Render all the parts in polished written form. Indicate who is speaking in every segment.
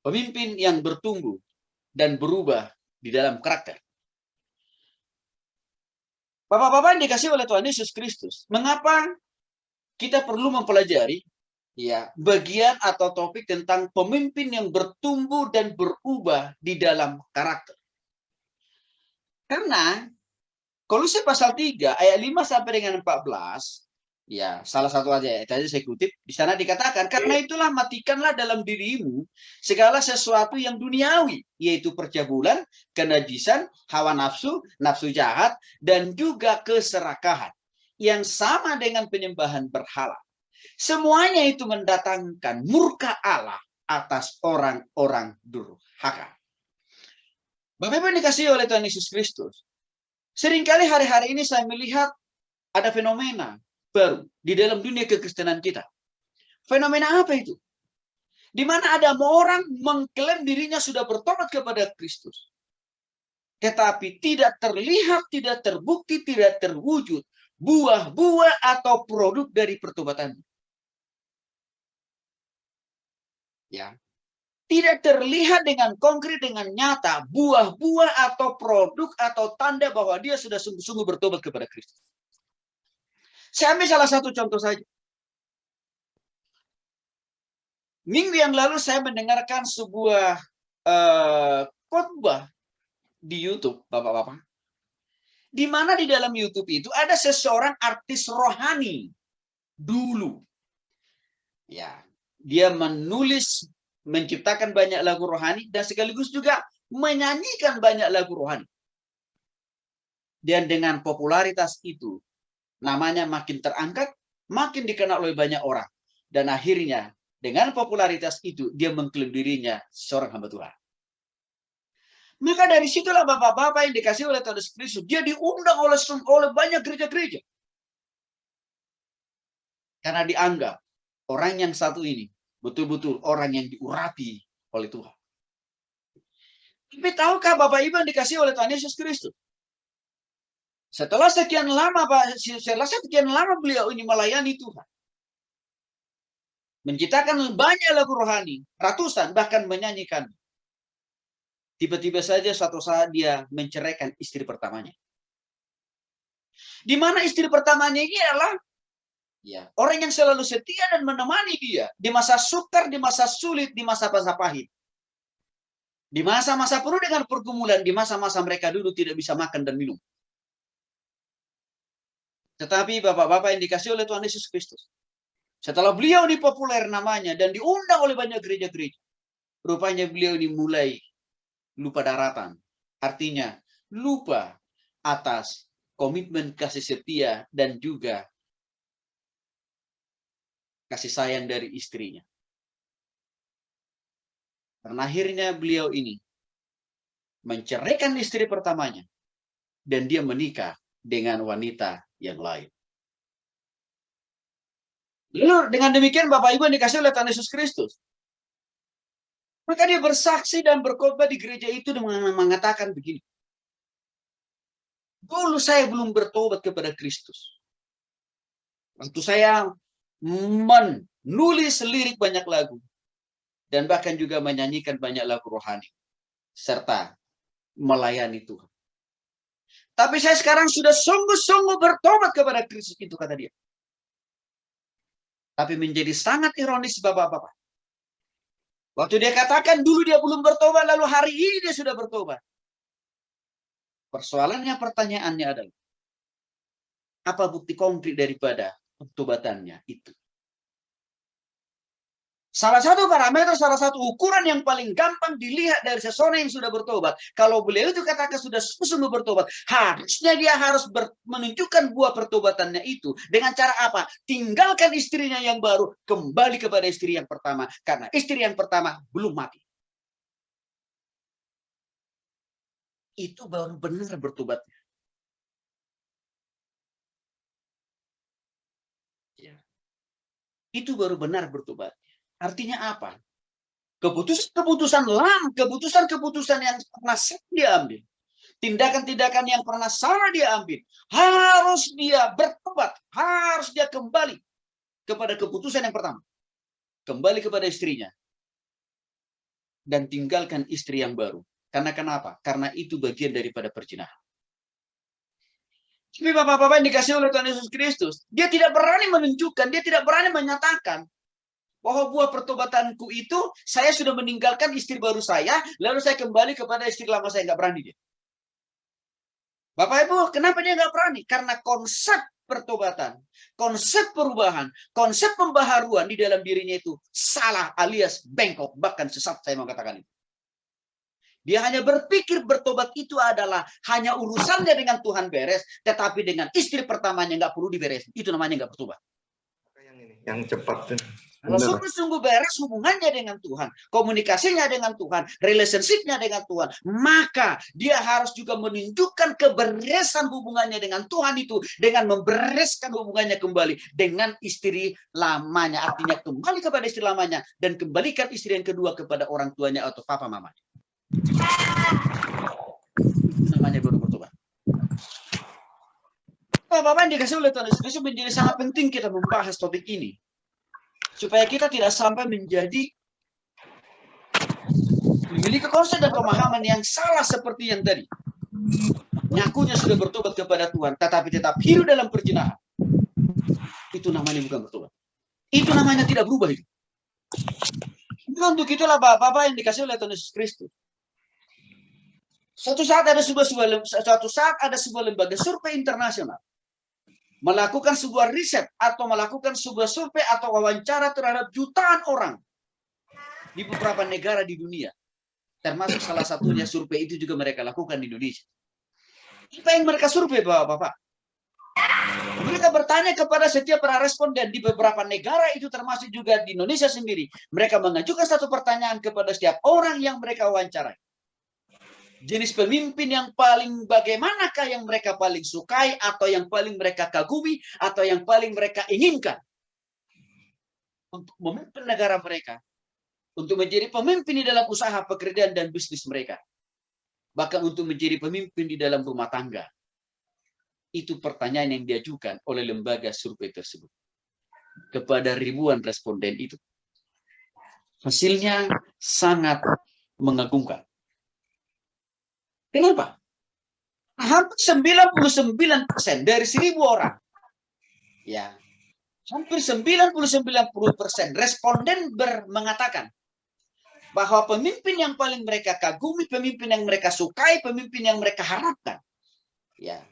Speaker 1: Pemimpin yang bertumbuh dan berubah di dalam karakter. Bapak-bapak yang dikasih oleh Tuhan Yesus Kristus, mengapa kita perlu mempelajari ya bagian atau topik tentang pemimpin yang bertumbuh dan berubah di dalam karakter? Karena Kolose pasal 3 ayat 5 sampai dengan 14, ya salah satu aja tadi saya kutip, di sana dikatakan, karena itulah matikanlah dalam dirimu segala sesuatu yang duniawi, yaitu percabulan, kenajisan, hawa nafsu, nafsu jahat, dan juga keserakahan, yang sama dengan penyembahan berhala. Semuanya itu mendatangkan murka Allah atas orang-orang durhaka. Bapak-Ibu yang dikasihi oleh Tuhan Yesus Kristus, seringkali hari-hari ini saya melihat ada fenomena baru di dalam dunia kekristenan kita. Fenomena apa itu? Di mana ada orang mengklaim dirinya sudah bertobat kepada Kristus. Tetapi tidak terlihat, tidak terbukti, tidak terwujud buah-buah atau produk dari pertobatan. Ya. Tidak terlihat dengan konkret, dengan nyata, buah-buah atau produk atau tanda bahwa dia sudah sungguh-sungguh bertobat kepada Kristus. Saya ambil salah satu contoh saja. Minggu yang lalu saya mendengarkan sebuah khotbah di YouTube, Bapak-Bapak. Di mana di dalam YouTube itu ada seseorang artis rohani dulu. Ya, dia menciptakan banyak lagu rohani dan sekaligus juga menyanyikan banyak lagu rohani. Dan dengan popularitas itu, namanya makin terangkat, makin dikenal oleh banyak orang. Dan akhirnya, dengan popularitas itu, dia mengklaim dirinya seorang hamba Tuhan. Maka dari situlah bapak-bapak yang dikasih oleh Tuhan Yesus Kristus, dia diundang oleh banyak gereja-gereja. Karena dianggap orang yang satu ini betul-betul orang yang diurapi oleh Tuhan. Tapi tahukah Bapak Ibu yang dikasih oleh Tuhan Yesus Kristus? Setelah sekian lama beliau ini melayani Tuhan. Menciptakan banyak lagu rohani, ratusan bahkan menyanyikan. Tiba-tiba saja suatu saat dia menceraikan istri pertamanya. Di mana istri pertamanya ini adalah orang yang selalu setia dan menemani dia di masa sukar, di masa sulit, di masa-masa pahit. Di masa-masa penuh dengan pergumulan, di masa-masa mereka dulu tidak bisa makan dan minum. Tetapi bapak-bapak yang dikasih oleh Tuhan Yesus Kristus, setelah beliau ini populer namanya dan diundang oleh banyak gereja-gereja, rupanya beliau ini mulai lupa daratan. Artinya lupa atas komitmen kasih setia dan juga kasih sayang dari istrinya. Karena akhirnya beliau ini menceraikan istri pertamanya dan dia menikah dengan wanita yang lain. Lalu dengan demikian Bapak Ibu yang dikasih oleh Tuhan Yesus Kristus, maka dia bersaksi dan berkhotbah di gereja itu dengan mengatakan begini. Dulu saya belum bertobat kepada Kristus. Waktu saya menulis lirik banyak lagu dan bahkan juga menyanyikan banyak lagu rohani serta melayani Tuhan. Tapi saya sekarang sudah sungguh-sungguh bertobat kepada Kristus, itu kata dia. Tapi menjadi sangat ironis Bapak-bapak. Waktu dia katakan dulu dia belum bertobat, lalu hari ini dia sudah bertobat. Persoalannya, pertanyaannya adalah, apa bukti konkret daripada pertobatannya itu? Salah satu parameter, salah satu ukuran yang paling gampang dilihat dari seseorang yang sudah bertobat. Kalau beliau itu katakan sudah sungguh bertobat, harusnya dia harus menunjukkan buah pertobatannya itu. Dengan cara apa? Tinggalkan istrinya yang baru, kembali kepada istri yang pertama. Karena istri yang pertama belum mati. Itu baru benar bertobatnya. Itu baru benar bertobatnya. Artinya apa? Keputusan-keputusan yang pernah dia ambil, tindakan-tindakan yang pernah salah dia ambil, harus dia bertobat, harus dia kembali kepada keputusan yang pertama, kembali kepada istrinya, dan tinggalkan istri yang baru. Karena kenapa? Karena itu bagian daripada perzinahan. Tapi bapak-bapak yang dikasih oleh Tuhan Yesus Kristus, dia tidak berani menunjukkan, dia tidak berani menyatakan bahwa buah pertobatanku itu, saya sudah meninggalkan istri baru saya, lalu saya kembali kepada istri lama saya. Nggak berani dia. Bapak Ibu, kenapa dia nggak berani? Karena konsep pertobatan, konsep perubahan, konsep pembaharuan di dalam dirinya itu salah alias bengkok, bahkan sesat saya mau katakan itu. Dia hanya berpikir bertobat itu adalah hanya urusannya dengan Tuhan beres, tetapi dengan istri pertamanya nggak perlu diberes. Itu namanya nggak bertobat.
Speaker 2: Yang cepat.
Speaker 1: Kalau sungguh-sungguh beres hubungannya dengan Tuhan, komunikasinya dengan Tuhan, relationship-nya dengan Tuhan, maka dia harus juga menunjukkan keberesan hubungannya dengan Tuhan itu dengan membereskan hubungannya kembali dengan istri lamanya. Artinya kembali kepada istri lamanya dan kembalikan istri yang kedua kepada orang tuanya atau papa mamanya. Itu namanya baru bertobat. Bapak-bapak yang dikasih oleh Tuhan Yesus menjadi sangat penting kita membahas topik ini. Supaya kita tidak sampai menjadi memiliki konsep dan pemahaman yang salah seperti yang tadi. Ngakunya sudah bertobat kepada Tuhan, tetapi tetap hidup dalam perzinahan. Itu namanya bukan bertobat. Itu namanya tidak berubah itu. Untuk itulah bapak-bapak yang dikasih oleh Tuhan Yesus Kristus. Suatu saat ada sebuah lembaga survei internasional melakukan sebuah riset atau melakukan sebuah survei atau wawancara terhadap jutaan orang di beberapa negara di dunia. Termasuk salah satunya survei itu juga mereka lakukan di Indonesia. Apa yang mereka survei, Bapak-bapak? Mereka bertanya kepada setiap para responden di beberapa negara itu termasuk juga di Indonesia sendiri. Mereka mengajukan satu pertanyaan kepada setiap orang yang mereka wawancarai. Jenis pemimpin yang paling bagaimanakah yang mereka paling sukai atau yang paling mereka kagumi atau yang paling mereka inginkan untuk memimpin negara mereka, untuk menjadi pemimpin di dalam usaha pekerjaan dan bisnis mereka, bahkan untuk menjadi pemimpin di dalam rumah tangga. Itu pertanyaan yang diajukan oleh lembaga survei tersebut kepada ribuan responden itu. Hasilnya sangat mengagumkan. Kenapa? Hampir 99% dari 1.000 orang, ya, hampir 99% responden mengatakan bahwa pemimpin yang paling mereka kagumi, pemimpin yang mereka sukai, pemimpin yang mereka harapkan, ya,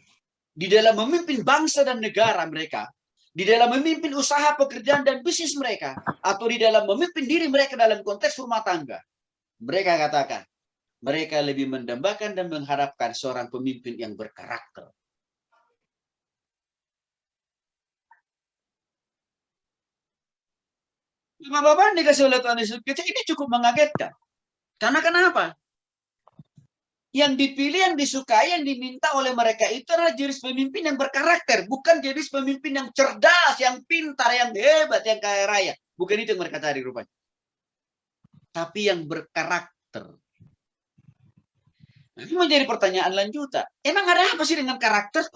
Speaker 1: di dalam memimpin bangsa dan negara mereka, di dalam memimpin usaha pekerjaan dan bisnis mereka, atau di dalam memimpin diri mereka dalam konteks rumah tangga, mereka katakan mereka lebih mendambakan dan mengharapkan seorang pemimpin yang berkarakter. Bapak-bapak dikasih oleh Tuhan Yesus Kristus ini cukup mengagetkan. Karena kenapa? Yang dipilih, yang disukai, yang diminta oleh mereka itu adalah jenis pemimpin yang berkarakter. Bukan jenis pemimpin yang cerdas, yang pintar, yang hebat, yang kaya raya. Bukan itu yang mereka cari rupanya. Tapi yang berkarakter. Ini menjadi pertanyaan lanjutan. Emang ada apa sih dengan karakter?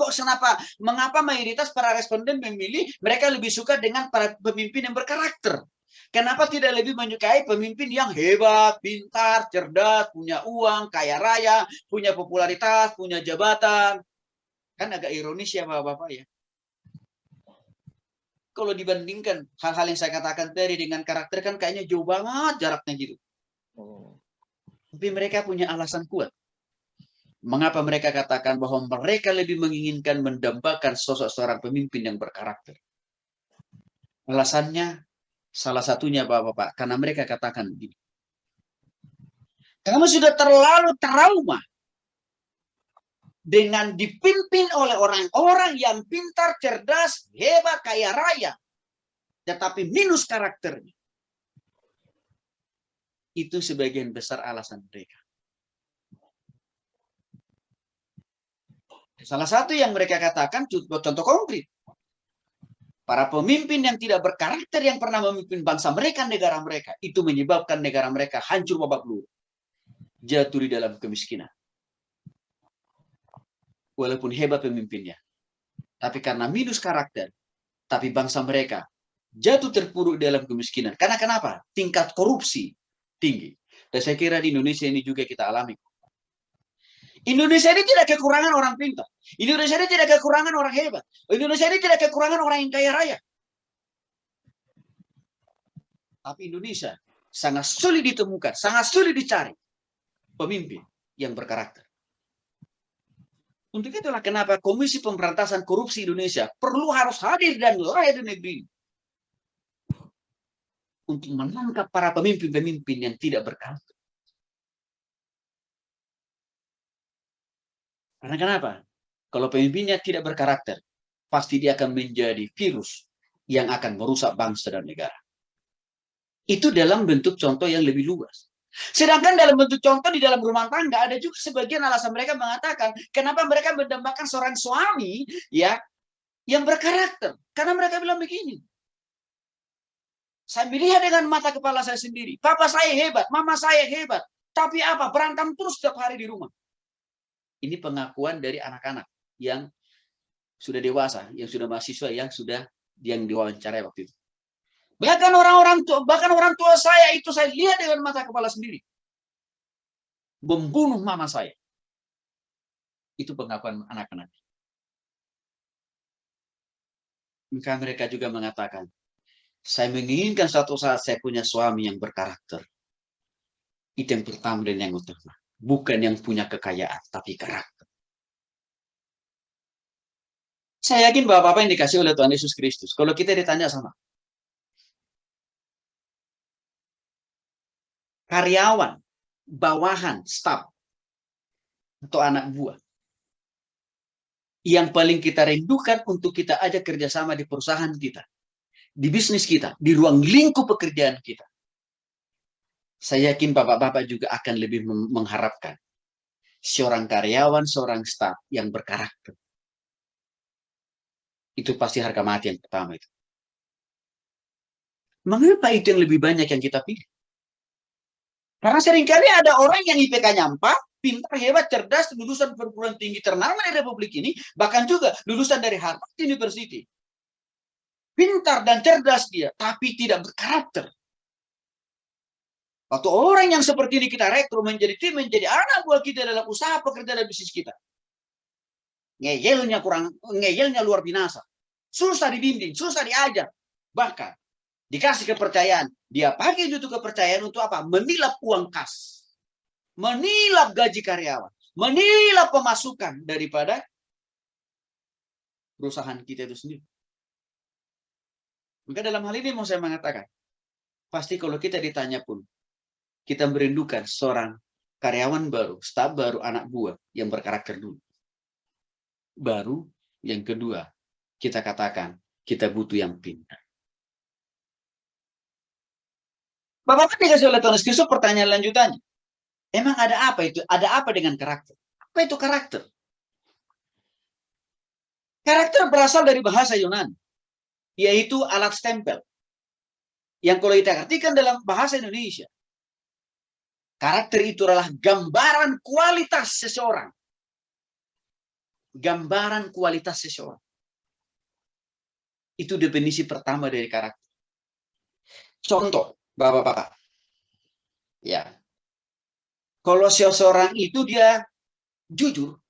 Speaker 1: Mengapa mayoritas para responden memilih mereka lebih suka dengan para pemimpin yang berkarakter? Kenapa tidak lebih menyukai pemimpin yang hebat, pintar, cerdas, punya uang, kaya raya, punya popularitas, punya jabatan? Kan agak ironis ya Bapak-bapak ya. Kalau dibandingkan hal-hal yang saya katakan tadi dengan karakter kan kayaknya jauh banget jaraknya gitu. Tapi mereka punya alasan kuat. Mengapa mereka katakan bahwa mereka lebih menginginkan mendambakan sosok seorang pemimpin yang berkarakter? Alasannya salah satunya Bapak-bapak, karena mereka katakan begini. Kamu sudah terlalu trauma dengan dipimpin oleh orang-orang yang pintar, cerdas, hebat, kaya raya, tetapi minus karakternya. Itu sebagian besar alasan mereka. Salah satu yang mereka katakan, contoh konkret. Para pemimpin yang tidak berkarakter yang pernah memimpin bangsa mereka, negara mereka, itu menyebabkan negara mereka hancur babak belur. Jatuh di dalam kemiskinan. Walaupun hebat pemimpinnya. Tapi karena minus karakter, tapi bangsa mereka jatuh terpuruk dalam kemiskinan. Karena kenapa? Tingkat korupsi tinggi. Dan saya kira di Indonesia ini juga kita alami. Indonesia ini tidak kekurangan orang pintar. Indonesia ini tidak kekurangan orang hebat. Indonesia ini tidak kekurangan orang yang kaya raya. Tapi Indonesia sangat sulit ditemukan, sangat sulit dicari pemimpin yang berkarakter. Untuk itulah kenapa Komisi Pemberantasan Korupsi Indonesia perlu harus hadir dan lahir di negeri ini. Untuk menangkap para pemimpin-pemimpin yang tidak berkarakter. Karena kenapa? Kalau pemimpinnya tidak berkarakter, pasti dia akan menjadi virus yang akan merusak bangsa dan negara. Itu dalam bentuk contoh yang lebih luas. Sedangkan dalam bentuk contoh di dalam rumah tangga ada juga sebagian alasan mereka mengatakan kenapa mereka mendambakan seorang suami ya yang berkarakter. Karena mereka bilang begini. Saya melihat dengan mata kepala saya sendiri. Papa saya hebat, mama saya hebat. Tapi apa? Berantem terus setiap hari di rumah. Ini pengakuan dari anak-anak yang sudah dewasa, yang sudah mahasiswa, yang diwawancarai waktu itu. Bahkan orang tua saya itu saya lihat dengan mata kepala sendiri. Membunuh mama saya. Itu pengakuan anak-anak. Maka mereka juga mengatakan, saya menginginkan suatu saat saya punya suami yang berkarakter. Itu yang pertama dan yang utama. Bukan yang punya kekayaan, tapi karakter. Saya yakin Bapak-Bapak yang dikasih oleh Tuhan Yesus Kristus. Kalau kita ditanya sama karyawan, bawahan, staf, atau anak buah. Yang paling kita rindukan untuk kita ajak kerjasama di perusahaan kita. Di bisnis kita, di ruang lingkup pekerjaan kita. Saya yakin Bapak-Bapak juga akan lebih mengharapkan seorang karyawan, seorang staf yang berkarakter. Itu pasti harga mati yang pertama itu. Mengapa itu yang lebih banyak yang kita pilih? Karena seringkali ada orang yang IPK-nya 4, pintar, hebat, cerdas, lulusan perguruan tinggi ternama di Republik ini, bahkan juga lulusan dari Harvard University. Pintar dan cerdas dia, tapi tidak berkarakter. Waktu orang yang seperti ini kita rekrut menjadi tim, menjadi anak buah kita dalam usaha pekerjaan dan bisnis kita. Ngeyelnya luar binasa. Susah dibimbing, susah diajar. Bahkan dikasih kepercayaan. Dia pakai itu kepercayaan untuk apa? Menilap uang kas. Menilap gaji karyawan. Menilap pemasukan daripada perusahaan kita itu sendiri. Maka dalam hal ini mau saya mengatakan, pasti kalau kita ditanya pun, kita merindukan seorang karyawan baru, staf baru, anak buah yang berkarakter dulu. Baru yang kedua, kita katakan, kita butuh yang pintar. Bapak dikasih oleh Tuhan Yesus pertanyaan lanjutannya. Emang ada apa itu? Ada apa dengan karakter? Apa itu karakter? Karakter berasal dari bahasa Yunani, yaitu alat stempel. Yang kalau kita artikan dalam bahasa Indonesia, karakter itu adalah gambaran kualitas seseorang. Gambaran kualitas seseorang. Itu definisi pertama dari karakter. Contoh, Bapak-bapak. Ya. Kalau seseorang itu dia jujur,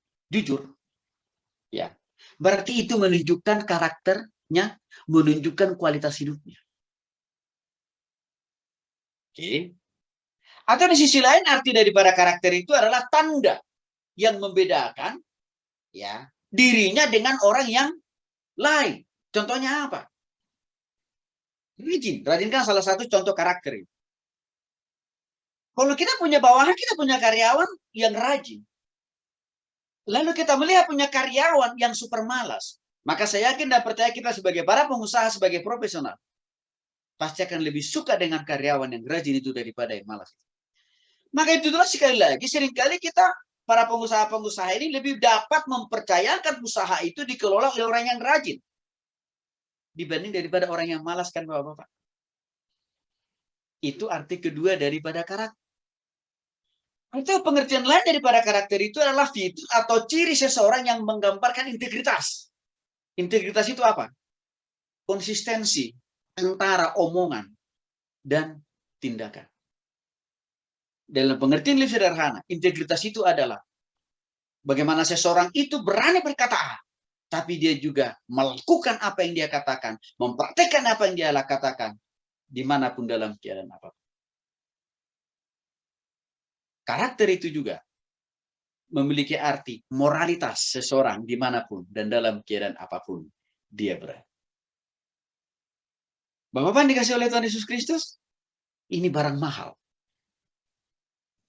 Speaker 1: ya. Berarti itu menunjukkan karakternya, menunjukkan kualitas hidupnya. Oke. Atau di sisi lain arti daripada karakter itu adalah tanda yang membedakan ya dirinya dengan orang yang lain. Contohnya apa? Rajin. Rajin kan salah satu contoh karakter. Kalau kita punya bawahan, kita punya karyawan yang rajin. Lalu kita melihat punya karyawan yang super malas. Maka saya yakin dan percaya kita sebagai para pengusaha, sebagai profesional, pasti akan lebih suka dengan karyawan yang rajin itu daripada yang malas. Maka itulah sekali lagi, seringkali kita, para pengusaha-pengusaha ini lebih dapat mempercayakan usaha itu dikelola oleh orang yang rajin. Dibanding daripada orang yang malas kan Bapak-Bapak. Itu arti kedua daripada karakter. Atau pengertian lain daripada karakter itu adalah fitur atau ciri seseorang yang menggambarkan integritas. Integritas itu apa? Konsistensi antara omongan dan tindakan. Dalam pengertian lebih sederhana, integritas itu adalah bagaimana seseorang itu berani berkata A, tapi dia juga melakukan apa yang dia katakan, mempraktekkan apa yang dia katakan, dimanapun dalam keadaan apapun. Karakter itu juga memiliki arti moralitas seseorang dimanapun dan dalam keadaan apapun dia berada. Bapak-bapak dikasih oleh Tuhan Yesus Kristus, ini barang mahal.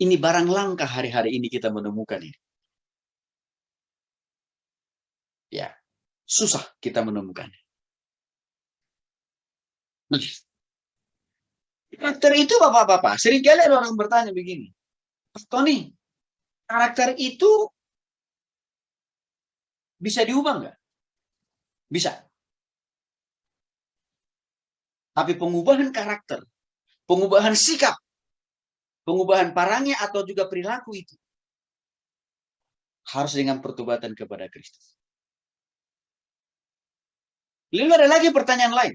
Speaker 1: Ini barang langka hari-hari ini kita menemukan ini. Ya, susah kita menemukannya. Nah, karakter itu bapak-bapak, seringkali ada orang bertanya begini, Pak Tony, karakter itu bisa diubah nggak? Bisa. Tapi pengubahan karakter, pengubahan sikap, pengubahan parangnya atau juga perilaku itu harus dengan pertobatan kepada Kristus. Lalu ada lagi pertanyaan lain.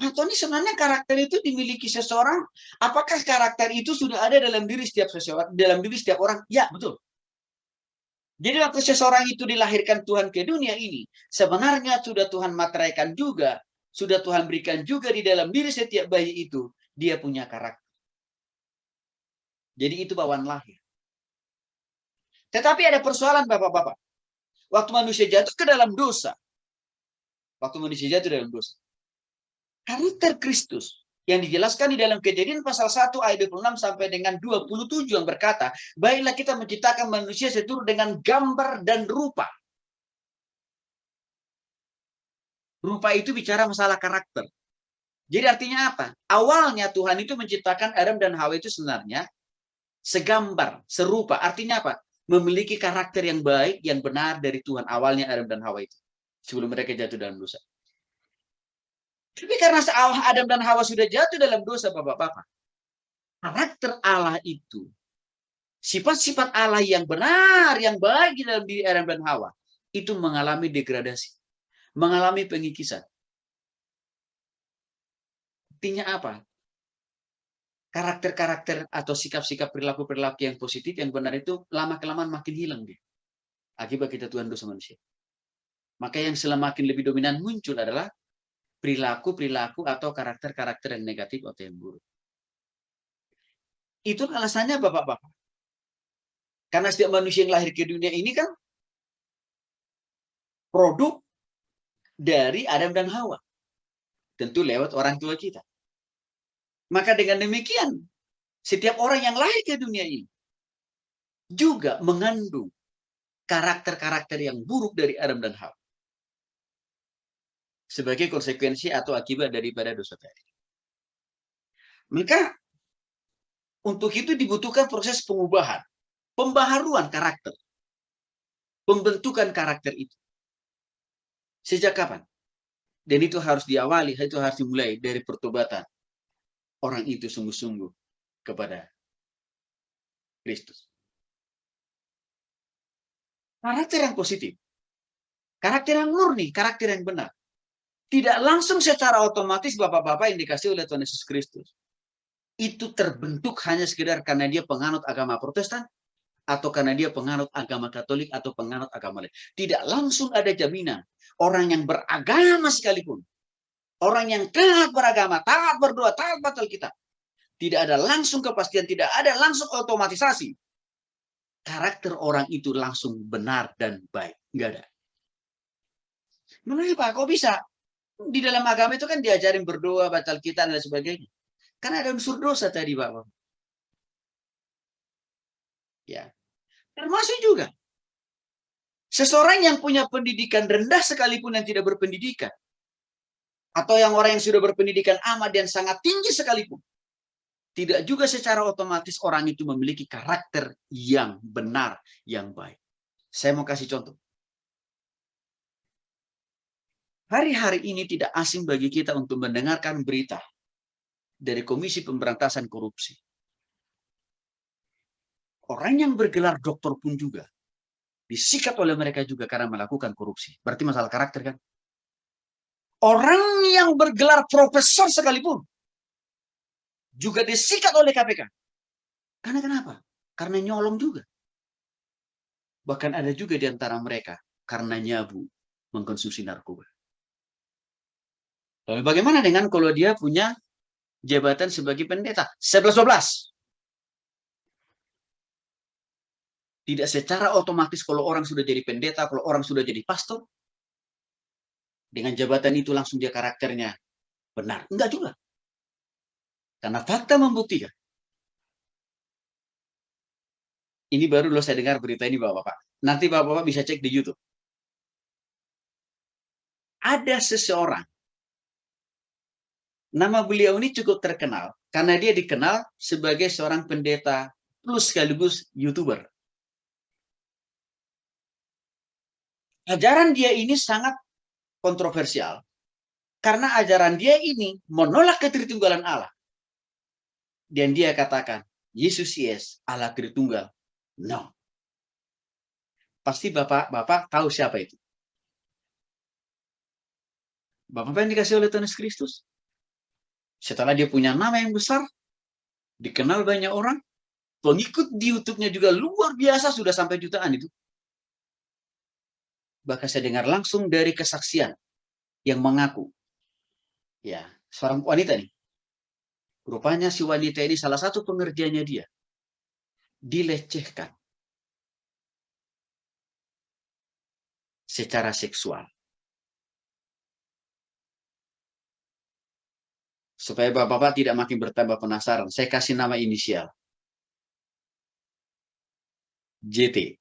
Speaker 1: Pak Tony, sebenarnya karakter itu dimiliki seseorang, apakah karakter itu sudah ada dalam diri setiap seseorang, dalam diri setiap orang? Ya, betul. Jadi waktu seseorang itu dilahirkan Tuhan ke dunia ini, sebenarnya sudah Tuhan materaikan juga, sudah Tuhan berikan juga di dalam diri setiap bayi itu, dia punya karakter. Jadi itu bawaan lahir. Tetapi ada persoalan bapak-bapak. Waktu manusia jatuh ke dalam dosa, karakter Kristus yang dijelaskan di dalam Kejadian pasal 1 ayat 26 sampai dengan 27 yang berkata, baiklah kita menciptakan manusia seturut dengan gambar dan rupa. Rupa itu bicara masalah karakter. Jadi artinya apa? Awalnya Tuhan itu menciptakan Adam dan Hawa itu sebenarnya segambar, serupa. Artinya apa? Memiliki karakter yang baik, yang benar dari Tuhan. Awalnya Adam dan Hawa itu. Sebelum mereka jatuh dalam dosa. Tapi karena Adam dan Hawa sudah jatuh dalam dosa, bapak-bapak, karakter Allah itu, sifat-sifat Allah yang benar, yang baik di dalam diri Adam dan Hawa, itu mengalami degradasi, mengalami pengikisan. Artinya apa? Karakter-karakter atau sikap-sikap perilaku-perilaku yang positif, yang benar itu lama-kelamaan makin hilang dia. Akibat kita Tuhan dosa manusia. Maka yang semakin lebih dominan muncul adalah perilaku-perilaku atau karakter-karakter yang negatif atau yang buruk. Itu alasannya bapak-bapak. Karena setiap manusia yang lahir ke dunia ini kan produk dari Adam dan Hawa. Tentu lewat orang tua kita. Maka dengan demikian, setiap orang yang lahir ke dunia ini juga mengandung karakter-karakter yang buruk dari Adam dan Hawa. Sebagai konsekuensi atau akibat daripada dosa tadi. Maka untuk itu dibutuhkan proses pengubahan, pembaharuan karakter, pembentukan karakter itu. Sejak kapan? Dan itu harus diawali, itu harus dimulai dari pertobatan. Orang itu sungguh-sungguh kepada Kristus. Karakter yang positif, karakter yang murni, karakter yang benar. Tidak langsung secara otomatis bapak-bapak yang dikasih oleh Tuhan Yesus Kristus. Itu terbentuk hanya sekedar karena dia penganut agama Protestan, atau karena dia penganut agama Katolik, atau penganut agama lain. Tidak langsung ada jaminan. Orang yang beragama sekalipun, orang yang taat beragama, taat berdoa, taat batal kita, tidak ada langsung kepastian, tidak ada langsung otomatisasi. Karakter orang itu langsung benar dan baik. Enggak ada. Mengapa? Kok bisa? Di dalam agama itu kan diajarin berdoa, batal kita, dan sebagainya. Kan ada unsur dosa tadi, Bapak. Ya. Termasuk juga seseorang yang punya pendidikan rendah sekalipun yang tidak berpendidikan, atau yang orang yang sudah berpendidikan amat dan sangat tinggi sekalipun, tidak juga secara otomatis orang itu memiliki karakter yang benar, yang baik. Saya mau kasih contoh. Hari-hari ini tidak asing bagi kita untuk mendengarkan berita dari Komisi Pemberantasan Korupsi. Orang yang bergelar doktor pun juga disikat oleh mereka juga karena melakukan korupsi. Berarti masalah karakter kan? Orang yang bergelar profesor sekalipun juga disikat oleh KPK Karena kenapa? Karena nyolong juga. Bahkan ada juga di antara mereka karena nyabu mengkonsumsi narkoba. Lalu bagaimana dengan kalau dia punya jabatan sebagai pendeta? 11-12. Tidak secara otomatis kalau orang sudah jadi pendeta, kalau orang sudah jadi pastor, dengan jabatan itu langsung dia karakternya benar. Enggak juga. Karena fakta membuktikan. Ini baru loh saya dengar berita ini Bapak-Bapak. Nanti Bapak-Bapak bisa cek di YouTube. Ada seseorang, nama beliau ini cukup terkenal, karena dia dikenal sebagai seorang pendeta plus sekaligus YouTuber. Ajaran dia ini sangat kontroversial, karena ajaran dia ini menolak ketritunggalan Allah. Dan dia katakan, Yesus yes, Allah Tritunggal. No. Pasti Bapak tahu siapa itu. Bapak yang dikasih oleh Tuhan Yesus Kristus. Setelah dia punya nama yang besar, dikenal banyak orang, pengikut di YouTube-nya juga luar biasa, sudah sampai jutaan itu. Bahkan saya dengar langsung dari kesaksian yang mengaku. Ya, seorang wanita nih. Rupanya si wanita ini salah satu pengerjanya dia. Dilecehkan secara seksual. Supaya Bapak-Bapak tidak makin bertambah penasaran, saya kasih nama inisial. JT.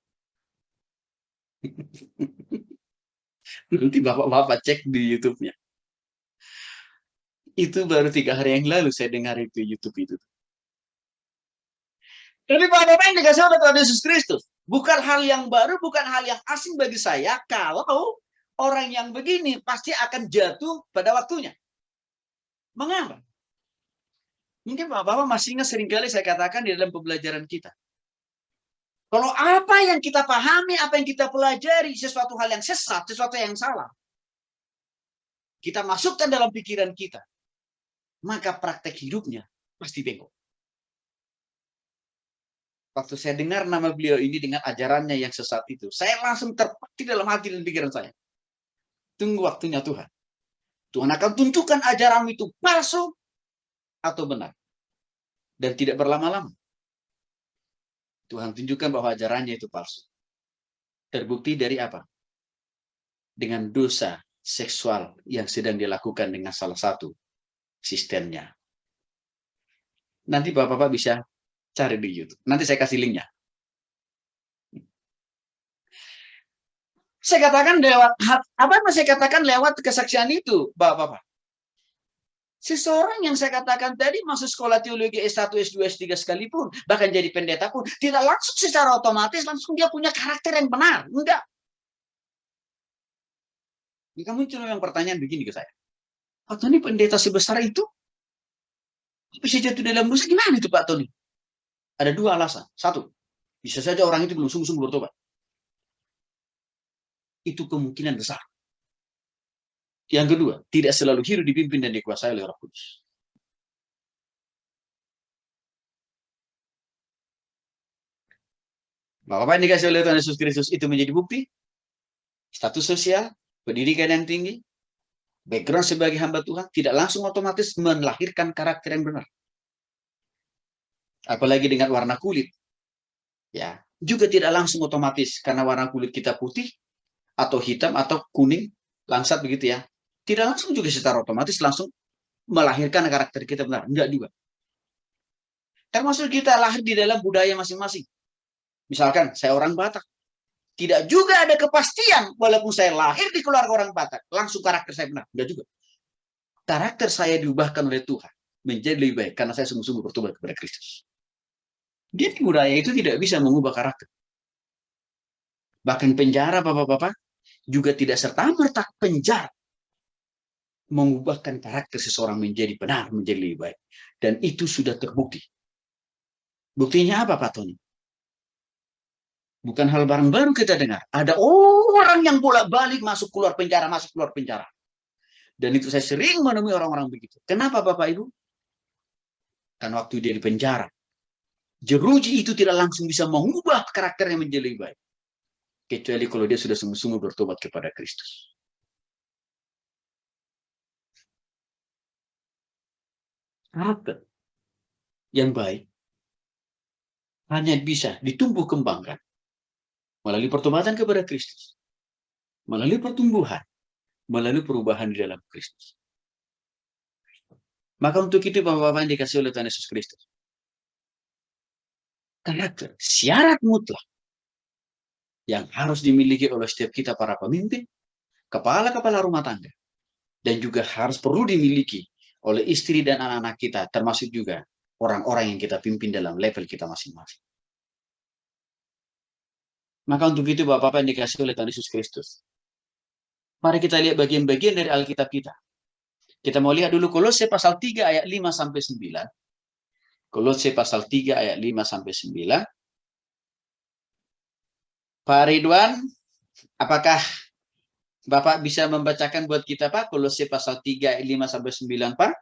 Speaker 1: Nanti Bapak-Bapak cek di YouTube-nya. Itu baru 3 hari yang lalu saya dengar itu YouTube itu. Tapi Bapak-Bapak yang dikasih oleh Tuhan Yesus Kristus. Bukan hal yang baru, bukan hal yang asing bagi saya. Kalau orang yang begini pasti akan jatuh pada waktunya. Mengapa? Mungkin Bapak-Bapak masih ingat seringkali saya katakan di dalam pembelajaran kita. Kalau apa yang kita pahami, apa yang kita pelajari, sesuatu hal yang sesat, sesuatu yang salah, kita masukkan dalam pikiran kita, maka praktek hidupnya pasti bengkok. Waktu saya dengar nama beliau ini dengan ajarannya yang sesat itu, saya langsung terpatri dalam hati dan pikiran saya. Tunggu waktunya Tuhan. Tuhan akan tunjukkan ajaran itu palsu atau benar. Dan tidak berlama-lama. Tuhan tunjukkan bahwa ajarannya itu palsu. Terbukti dari apa? Dengan dosa seksual yang sedang dilakukan dengan salah satu sistemnya. Nanti Bapak-Bapak bisa cari di YouTube. Nanti saya kasih linknya. Saya katakan lewat apa yang saya katakan lewat kesaksian itu, Bapak-Bapak. Seseorang yang saya katakan tadi masuk sekolah teologi S1, S2, S3 sekalipun, bahkan jadi pendeta pun, tidak langsung secara otomatis langsung dia punya karakter yang benar. Enggak. Ini kamu cuma yang pertanyaan begini ke saya. Pak Tony pendeta sebesar itu bisa jatuh dalam dosa gimana itu Pak Tony? Ada 2 alasan. 1, bisa saja orang itu belum sungguh-sungguh bertobat. Itu kemungkinan besar. Yang kedua, tidak selalu hidup dipimpin dan dikuasai oleh Roh Kudus. Bapak yang dikasih oleh Tuhan Yesus Kristus itu menjadi bukti. Status sosial, pendidikan yang tinggi, background sebagai hamba Tuhan, tidak langsung otomatis melahirkan karakter yang benar. Apalagi dengan warna kulit. Ya, juga tidak langsung otomatis karena warna kulit kita putih atau hitam atau kuning, langsat begitu ya. Tidak langsung juga secara otomatis langsung melahirkan karakter kita benar. Enggak juga. Termasuk kita lahir di dalam budaya masing-masing. Misalkan saya orang Batak. Tidak juga ada kepastian walaupun saya lahir di keluarga orang Batak. Langsung karakter saya benar. Enggak juga. Karakter saya diubahkan oleh Tuhan. Menjadi lebih baik karena saya sungguh-sungguh bertobat kepada Kristus. Dia di budaya itu tidak bisa mengubah karakter. Bahkan penjara Bapak-Bapak juga tidak serta-merta penjara mengubahkan karakter seseorang menjadi benar, menjadi lebih baik. Dan itu sudah terbukti. Buktinya apa Pak Tony? Bukan hal barang baru kita dengar. Ada orang yang bolak-balik masuk keluar penjara, masuk keluar penjara. Dan itu saya sering menemui orang-orang begitu. Kenapa Bapak Ibu? Karena waktu dia di penjara, Jeruji itu tidak langsung bisa mengubah karakternya menjadi lebih baik. Kecuali kalau dia sudah sungguh-sungguh bertobat kepada Kristus. Karakter yang baik hanya bisa ditumbuh kembangkan melalui pertobatan kepada Kristus, melalui pertumbuhan, melalui perubahan di dalam Kristus. Maka untuk itu Bapak-Bapak yang dikasih oleh Tuhan Yesus Kristus, karakter, syarat mutlak yang harus dimiliki oleh setiap kita para pemimpin, kepala-kepala rumah tangga, dan juga harus perlu dimiliki oleh istri dan anak-anak kita, termasuk juga orang-orang yang kita pimpin dalam level kita masing-masing. Maka untuk itu Bapak-Bapak yang dikasih oleh Tuhan Yesus Kristus, mari kita lihat bagian-bagian dari Alkitab kita. Kita mau lihat dulu Kolose pasal 3 ayat 5 sampai 9. Kolose pasal 3 ayat 5 sampai 9. Pak Ridwan, apakah Bapak bisa membacakan buat kita Pak Kolose pasal 3 ayat 5 sampai 9 Pak?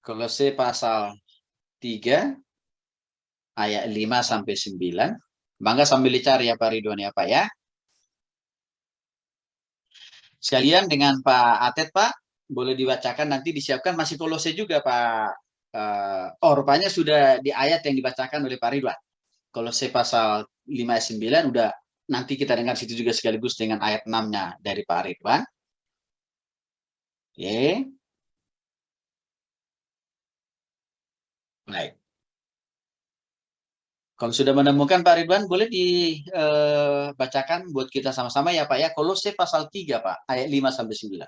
Speaker 1: Kolose pasal 3 ayat 5 sampai 9. Bangga sambil dicari ya Pak Ridwan ya Pak ya. Sekalian dengan Pak Atet Pak, boleh dibacakan nanti disiapkan masih Kolose juga Pak. Rupanya sudah di ayat yang dibacakan oleh Pak Ridwan. Kolose pasal 5 ayat 9 udah nanti kita dengar situ juga sekaligus dengan ayat 6-nya dari Pak Ridwan. Oke. Baik. Kalau sudah menemukan Pak Ridwan, boleh dibacakan buat kita sama-sama ya Pak ya. Kolose pasal 3 Pak, ayat 5 sampai 9.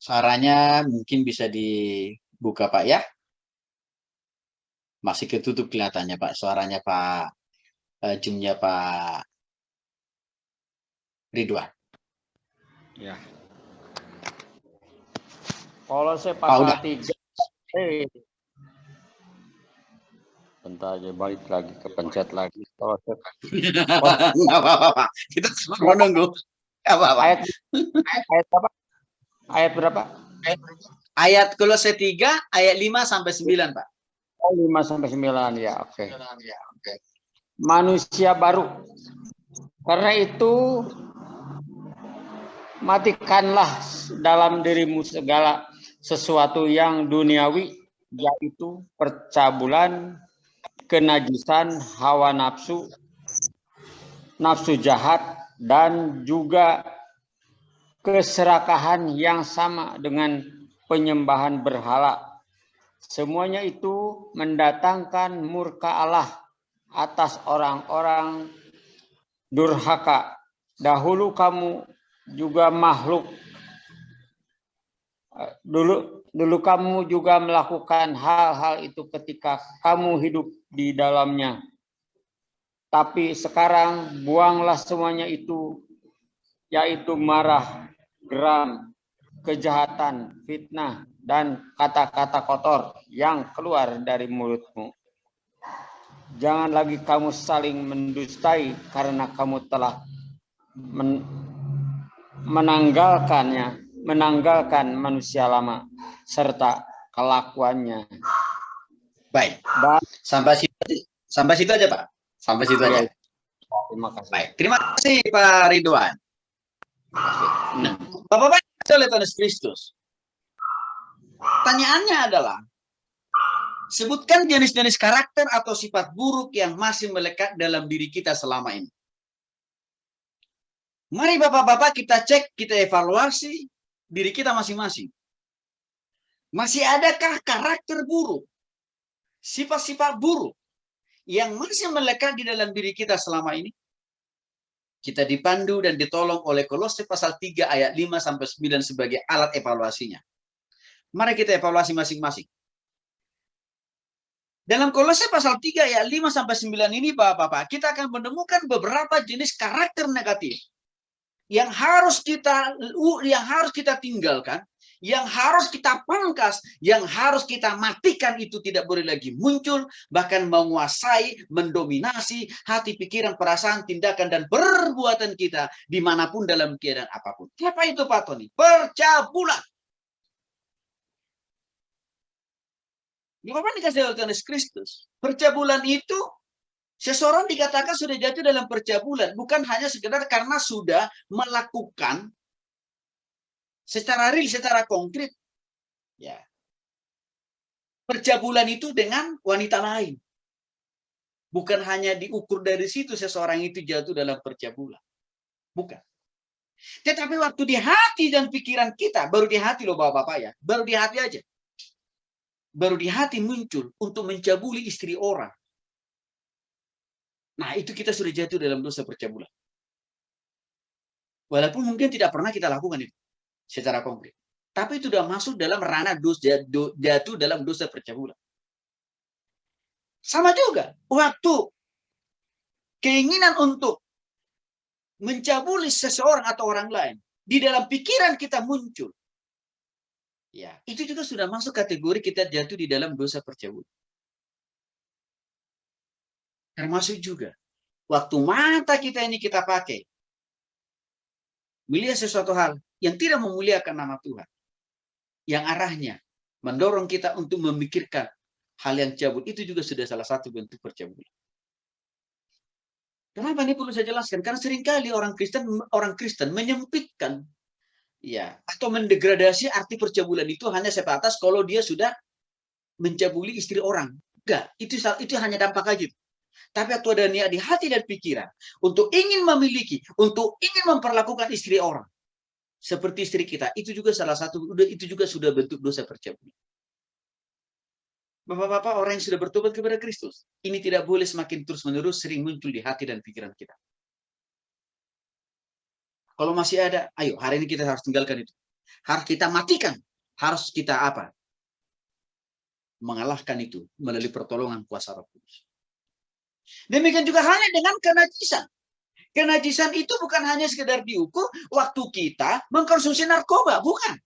Speaker 1: Suaranya mungkin bisa dibuka Pak ya. Masih ketutup kelihatannya Pak, suaranya Pak, zoom-nya Pak Ridwan.
Speaker 3: Ya. Kolose pasal 3. Bentar aja balik lagi ke pencet lagi.
Speaker 1: Nggak apa-apa. Kita semua menunggu.
Speaker 3: Ayat berapa? Ayat berapa?
Speaker 1: Ayat Kolose 3 ayat 5 sampai 9, Pak.
Speaker 3: 5 sampai 9 ya, oke. Manusia baru. Karena itu matikanlah dalam dirimu segala sesuatu yang duniawi, yaitu percabulan, kenajisan, hawa nafsu, nafsu jahat, dan juga keserakahan yang sama dengan penyembahan berhala. Semuanya itu mendatangkan murka Allah atas orang-orang durhaka. Dahulu kamu juga Dulu kamu juga melakukan hal-hal itu ketika kamu hidup di dalamnya. Tapi sekarang buanglah semuanya itu, yaitu marah, geram, kejahatan, fitnah, dan kata-kata kotor yang keluar dari mulutmu. Jangan lagi kamu saling mendustai karena kamu telah menanggalkan manusia lama serta kelakuannya.
Speaker 1: Baik. Sampai situ aja, Pak. Sampai situ aja.
Speaker 3: Terima kasih.
Speaker 1: Baik. Terima kasih Pak Ridwan. Nah, Bapak-bapak oleh Tuhan Yesus Kristus. Pertanyaannya adalah, sebutkan jenis-jenis karakter atau sifat buruk yang masih melekat dalam diri kita selama ini. Mari Bapak-bapak kita cek, kita evaluasi diri kita masing-masing. Masih adakah karakter buruk, sifat-sifat buruk yang masih melekat di dalam diri kita selama ini? Kita dipandu dan ditolong oleh Kolose pasal 3 ayat 5 sampai 9 sebagai alat evaluasinya. Mari kita evaluasi masing-masing. Dalam Kolose pasal 3 ayat 5 sampai 9 ini Bapak-bapak, kita akan menemukan beberapa jenis karakter negatif yang harus kita tinggalkan, yang harus kita pangkas, yang harus kita matikan itu tidak boleh lagi muncul, bahkan menguasai, mendominasi hati, pikiran, perasaan, tindakan, dan perbuatan kita dimanapun dalam keadaan apapun. Apa itu Pak Tony? Percabulan. Bapak dikasih oleh Tuhan Yesus Kristus. Percabulan itu seseorang dikatakan sudah jatuh dalam percabulan, bukan hanya sekedar karena sudah melakukan secara real, secara konkret, ya. Percabulan itu dengan wanita lain. Bukan hanya diukur dari situ seseorang itu jatuh dalam percabulan. Bukan. Tetapi waktu di hati dan pikiran kita, baru di hati loh Bapak-Bapak ya, baru di hati aja. Baru di hati muncul untuk mencabuli istri orang. Nah, itu kita sudah jatuh dalam dosa percabulan. Walaupun mungkin tidak pernah kita lakukan itu secara konkret. Tapi itu sudah masuk dalam ranah dosa, jatuh dalam dosa percabulan. Sama juga, waktu keinginan untuk mencabuli seseorang atau orang lain, di dalam pikiran kita muncul. Ya, itu juga sudah masuk kategori kita jatuh di dalam dosa percabulan. Termasuk juga, waktu mata kita ini kita pakai, melihat sesuatu hal yang tidak memuliakan nama Tuhan, yang arahnya mendorong kita untuk memikirkan hal yang cabul, itu juga sudah salah satu bentuk percabulan. Kenapa ini perlu saya jelaskan? Karena seringkali orang Kristen menyempitkan, ya, atau mendegradasi arti percabulan itu hanya sebatas kalau dia sudah mencabuli istri orang. Enggak, itu hanya dampak aja. Tapi waktu ada niat di hati dan pikiran untuk ingin memiliki, untuk ingin memperlakukan istri orang seperti istri kita, itu juga salah satu, itu juga sudah bentuk dosa percabulan. Bapak-bapak, orang yang sudah bertobat kepada Kristus, ini tidak boleh semakin terus-menerus sering muncul di hati dan pikiran kita. Kalau masih ada, ayo hari ini kita harus tinggalkan itu. Harus kita matikan. Harus kita apa? Mengalahkan itu melalui pertolongan kuasa Roh Kudus. Demikian juga halnya dengan kenajisan. Kenajisan itu bukan hanya sekedar diukur waktu kita mengkonsumsi narkoba, bukan.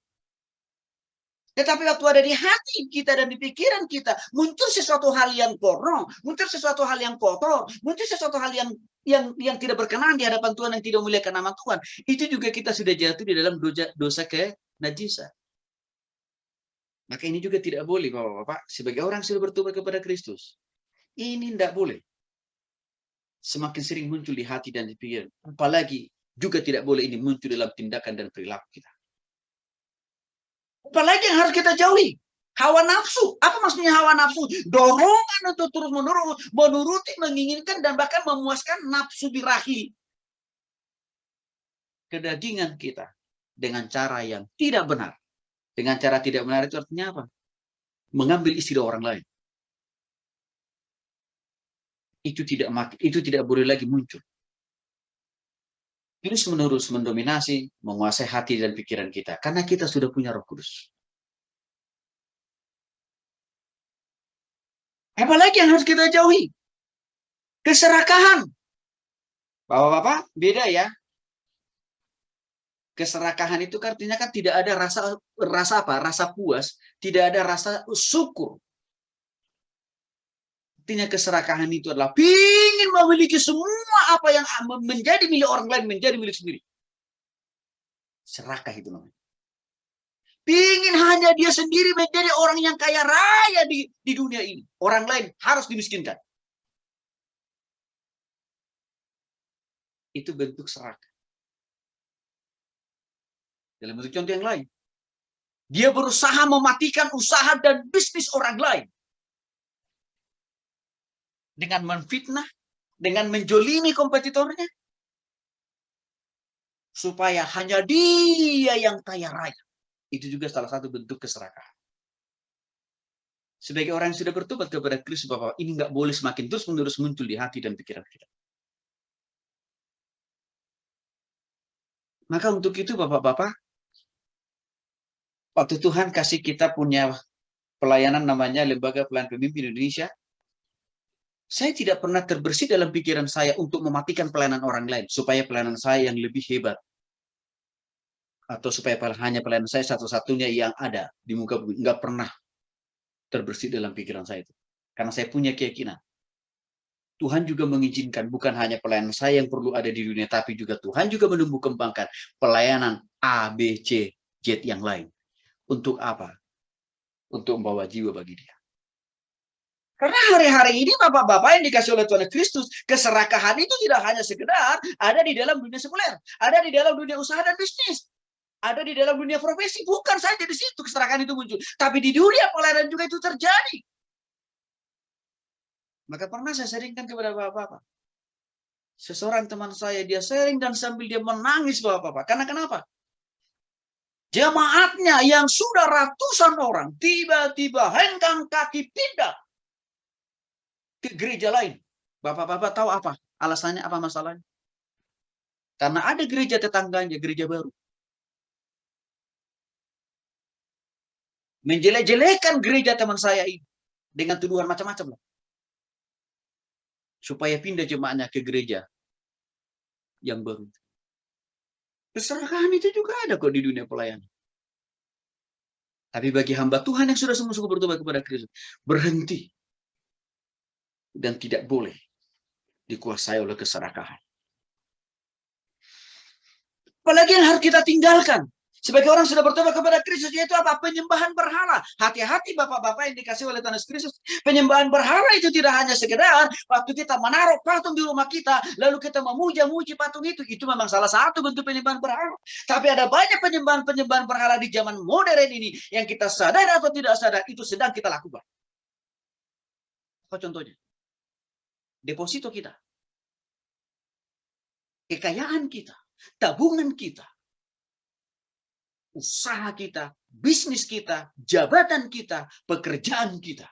Speaker 1: Tetapi waktu ada di hati kita dan di pikiran kita, muncul sesuatu hal yang porno, muncul sesuatu hal yang kotor, muncul sesuatu hal yang tidak berkenan di hadapan Tuhan, yang tidak memuliakan nama Tuhan. Itu juga kita sudah jatuh di dalam dosa kenajisan. Maka ini juga tidak boleh, Bapak-bapak, sebagai orang sudah bertobat kepada Kristus. Ini tidak boleh semakin sering muncul di hati dan di pikiran. Apalagi juga tidak boleh ini muncul dalam tindakan dan perilaku kita. Apalagi yang harus kita jauhi. Hawa nafsu. Apa maksudnya hawa nafsu? Dorongan untuk terus menuruti, menginginkan, dan bahkan memuaskan nafsu birahi. Kedagingan kita dengan cara yang tidak benar. Dengan cara tidak benar itu artinya apa? Mengambil istri orang lain. Itu tidak boleh lagi muncul. Terus menerus mendominasi, menguasai hati dan pikiran kita. Karena kita sudah punya Roh Kudus. Apalagi yang harus kita jauhi? Keserakahan. Bapak-bapak, beda ya. Keserakahan itu artinya kan tidak ada rasa puas, tidak ada rasa syukur. Artinya keserakahan itu adalah ingin memiliki semua apa yang menjadi milik orang lain menjadi milik sendiri. Serakah itu namanya. Ingin hanya dia sendiri menjadi orang yang kaya raya di dunia ini. Orang lain harus dimiskinkan. Itu bentuk serakah. Dalam bentuk contoh yang lain. Dia berusaha mematikan usaha dan bisnis orang lain. Dengan menfitnah, dengan menjolimi kompetitornya, supaya hanya dia yang kaya raya. Itu juga salah satu bentuk keserakahan. Sebagai orang yang sudah bertobat kepada Kristus, Bapak, ini nggak boleh semakin terus-menerus muncul di hati dan pikiran kita. Maka untuk itu, Bapak-bapak, waktu Tuhan kasih kita punya pelayanan namanya Lembaga Pelayanan Pemimpin Indonesia, saya tidak pernah terbersih dalam pikiran saya untuk mematikan pelayanan orang lain, supaya pelayanan saya yang lebih hebat. atau supaya hanya pelayanan saya satu-satunya yang ada di muka bumi. Nggak pernah terbersih dalam pikiran saya itu. Karena saya punya keyakinan. Tuhan juga mengizinkan bukan hanya pelayanan saya yang perlu ada di dunia, tapi juga Tuhan juga menumbuh kembangkan pelayanan A, B, C, Z yang lain. Untuk apa? Untuk membawa jiwa bagi dia. Karena hari-hari ini bapak-bapak yang dikasih oleh Tuhan Kristus, keserakahan itu tidak hanya sekedar ada di dalam dunia sekuler, ada di dalam dunia usaha dan bisnis, ada di dalam dunia profesi. Bukan saja di situ keserakahan itu muncul, tapi di dunia pelayanan juga itu terjadi. Maka pernah saya sharingkan kepada bapak-bapak. Seseorang teman saya, dia sharing dan sambil dia menangis bapak-bapak. Karena kenapa? Jemaatnya yang sudah ratusan orang, tiba-tiba hengkang kaki pindah ke gereja lain. Bapak-bapak tahu apa? Alasannya apa masalahnya? Karena ada gereja tetangganya, gereja baru. Menjelek-jelekan gereja teman saya ini. Dengan tuduhan macam-macam. Supaya pindah jemaahnya ke gereja yang baru. Keserakahan itu juga ada kok di dunia pelayanan. Tapi bagi hamba Tuhan yang sudah sungguh-sungguh bertobat kepada Kristus, berhenti. Dan tidak boleh dikuasai oleh keserakahan. Apalagi yang harus kita tinggalkan. Sebagai orang sudah bertobat kepada Kristus, yaitu apa? Penyembahan berhala. Hati-hati bapak-bapak yang dikasih oleh Tuhan Kristus. Penyembahan berhala itu tidak hanya sekedar waktu kita menaruh patung di rumah kita, lalu kita memuja-muji patung itu. Itu memang salah satu bentuk penyembahan berhala. Tapi ada banyak penyembahan-penyembahan berhala di zaman modern ini yang kita sadar atau tidak sadar itu sedang kita lakukan. Apa contohnya? Deposito kita. Kekayaan kita. Tabungan kita. Usaha kita, bisnis kita, jabatan kita, pekerjaan kita.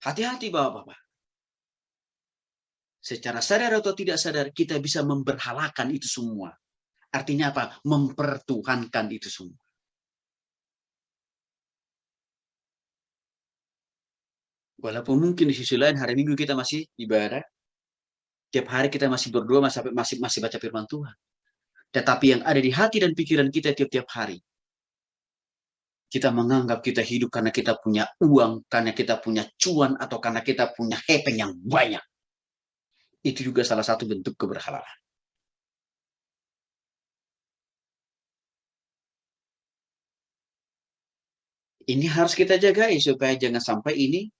Speaker 1: Hati-hati bapak-bapak. Secara sadar atau tidak sadar, kita bisa memberhalakan itu semua. Artinya apa? Mempertuhankan itu semua. Walaupun mungkin di sisi lain hari Minggu kita masih ibadah, tiap hari kita masih berdoa, masih baca firman Tuhan. Tetapi yang ada di hati dan pikiran kita tiap-tiap hari, kita menganggap kita hidup karena kita punya uang, karena kita punya cuan, atau karena kita punya hepeng yang banyak. Itu juga salah satu bentuk keberhalaan. Ini harus kita jaga supaya jangan sampai ini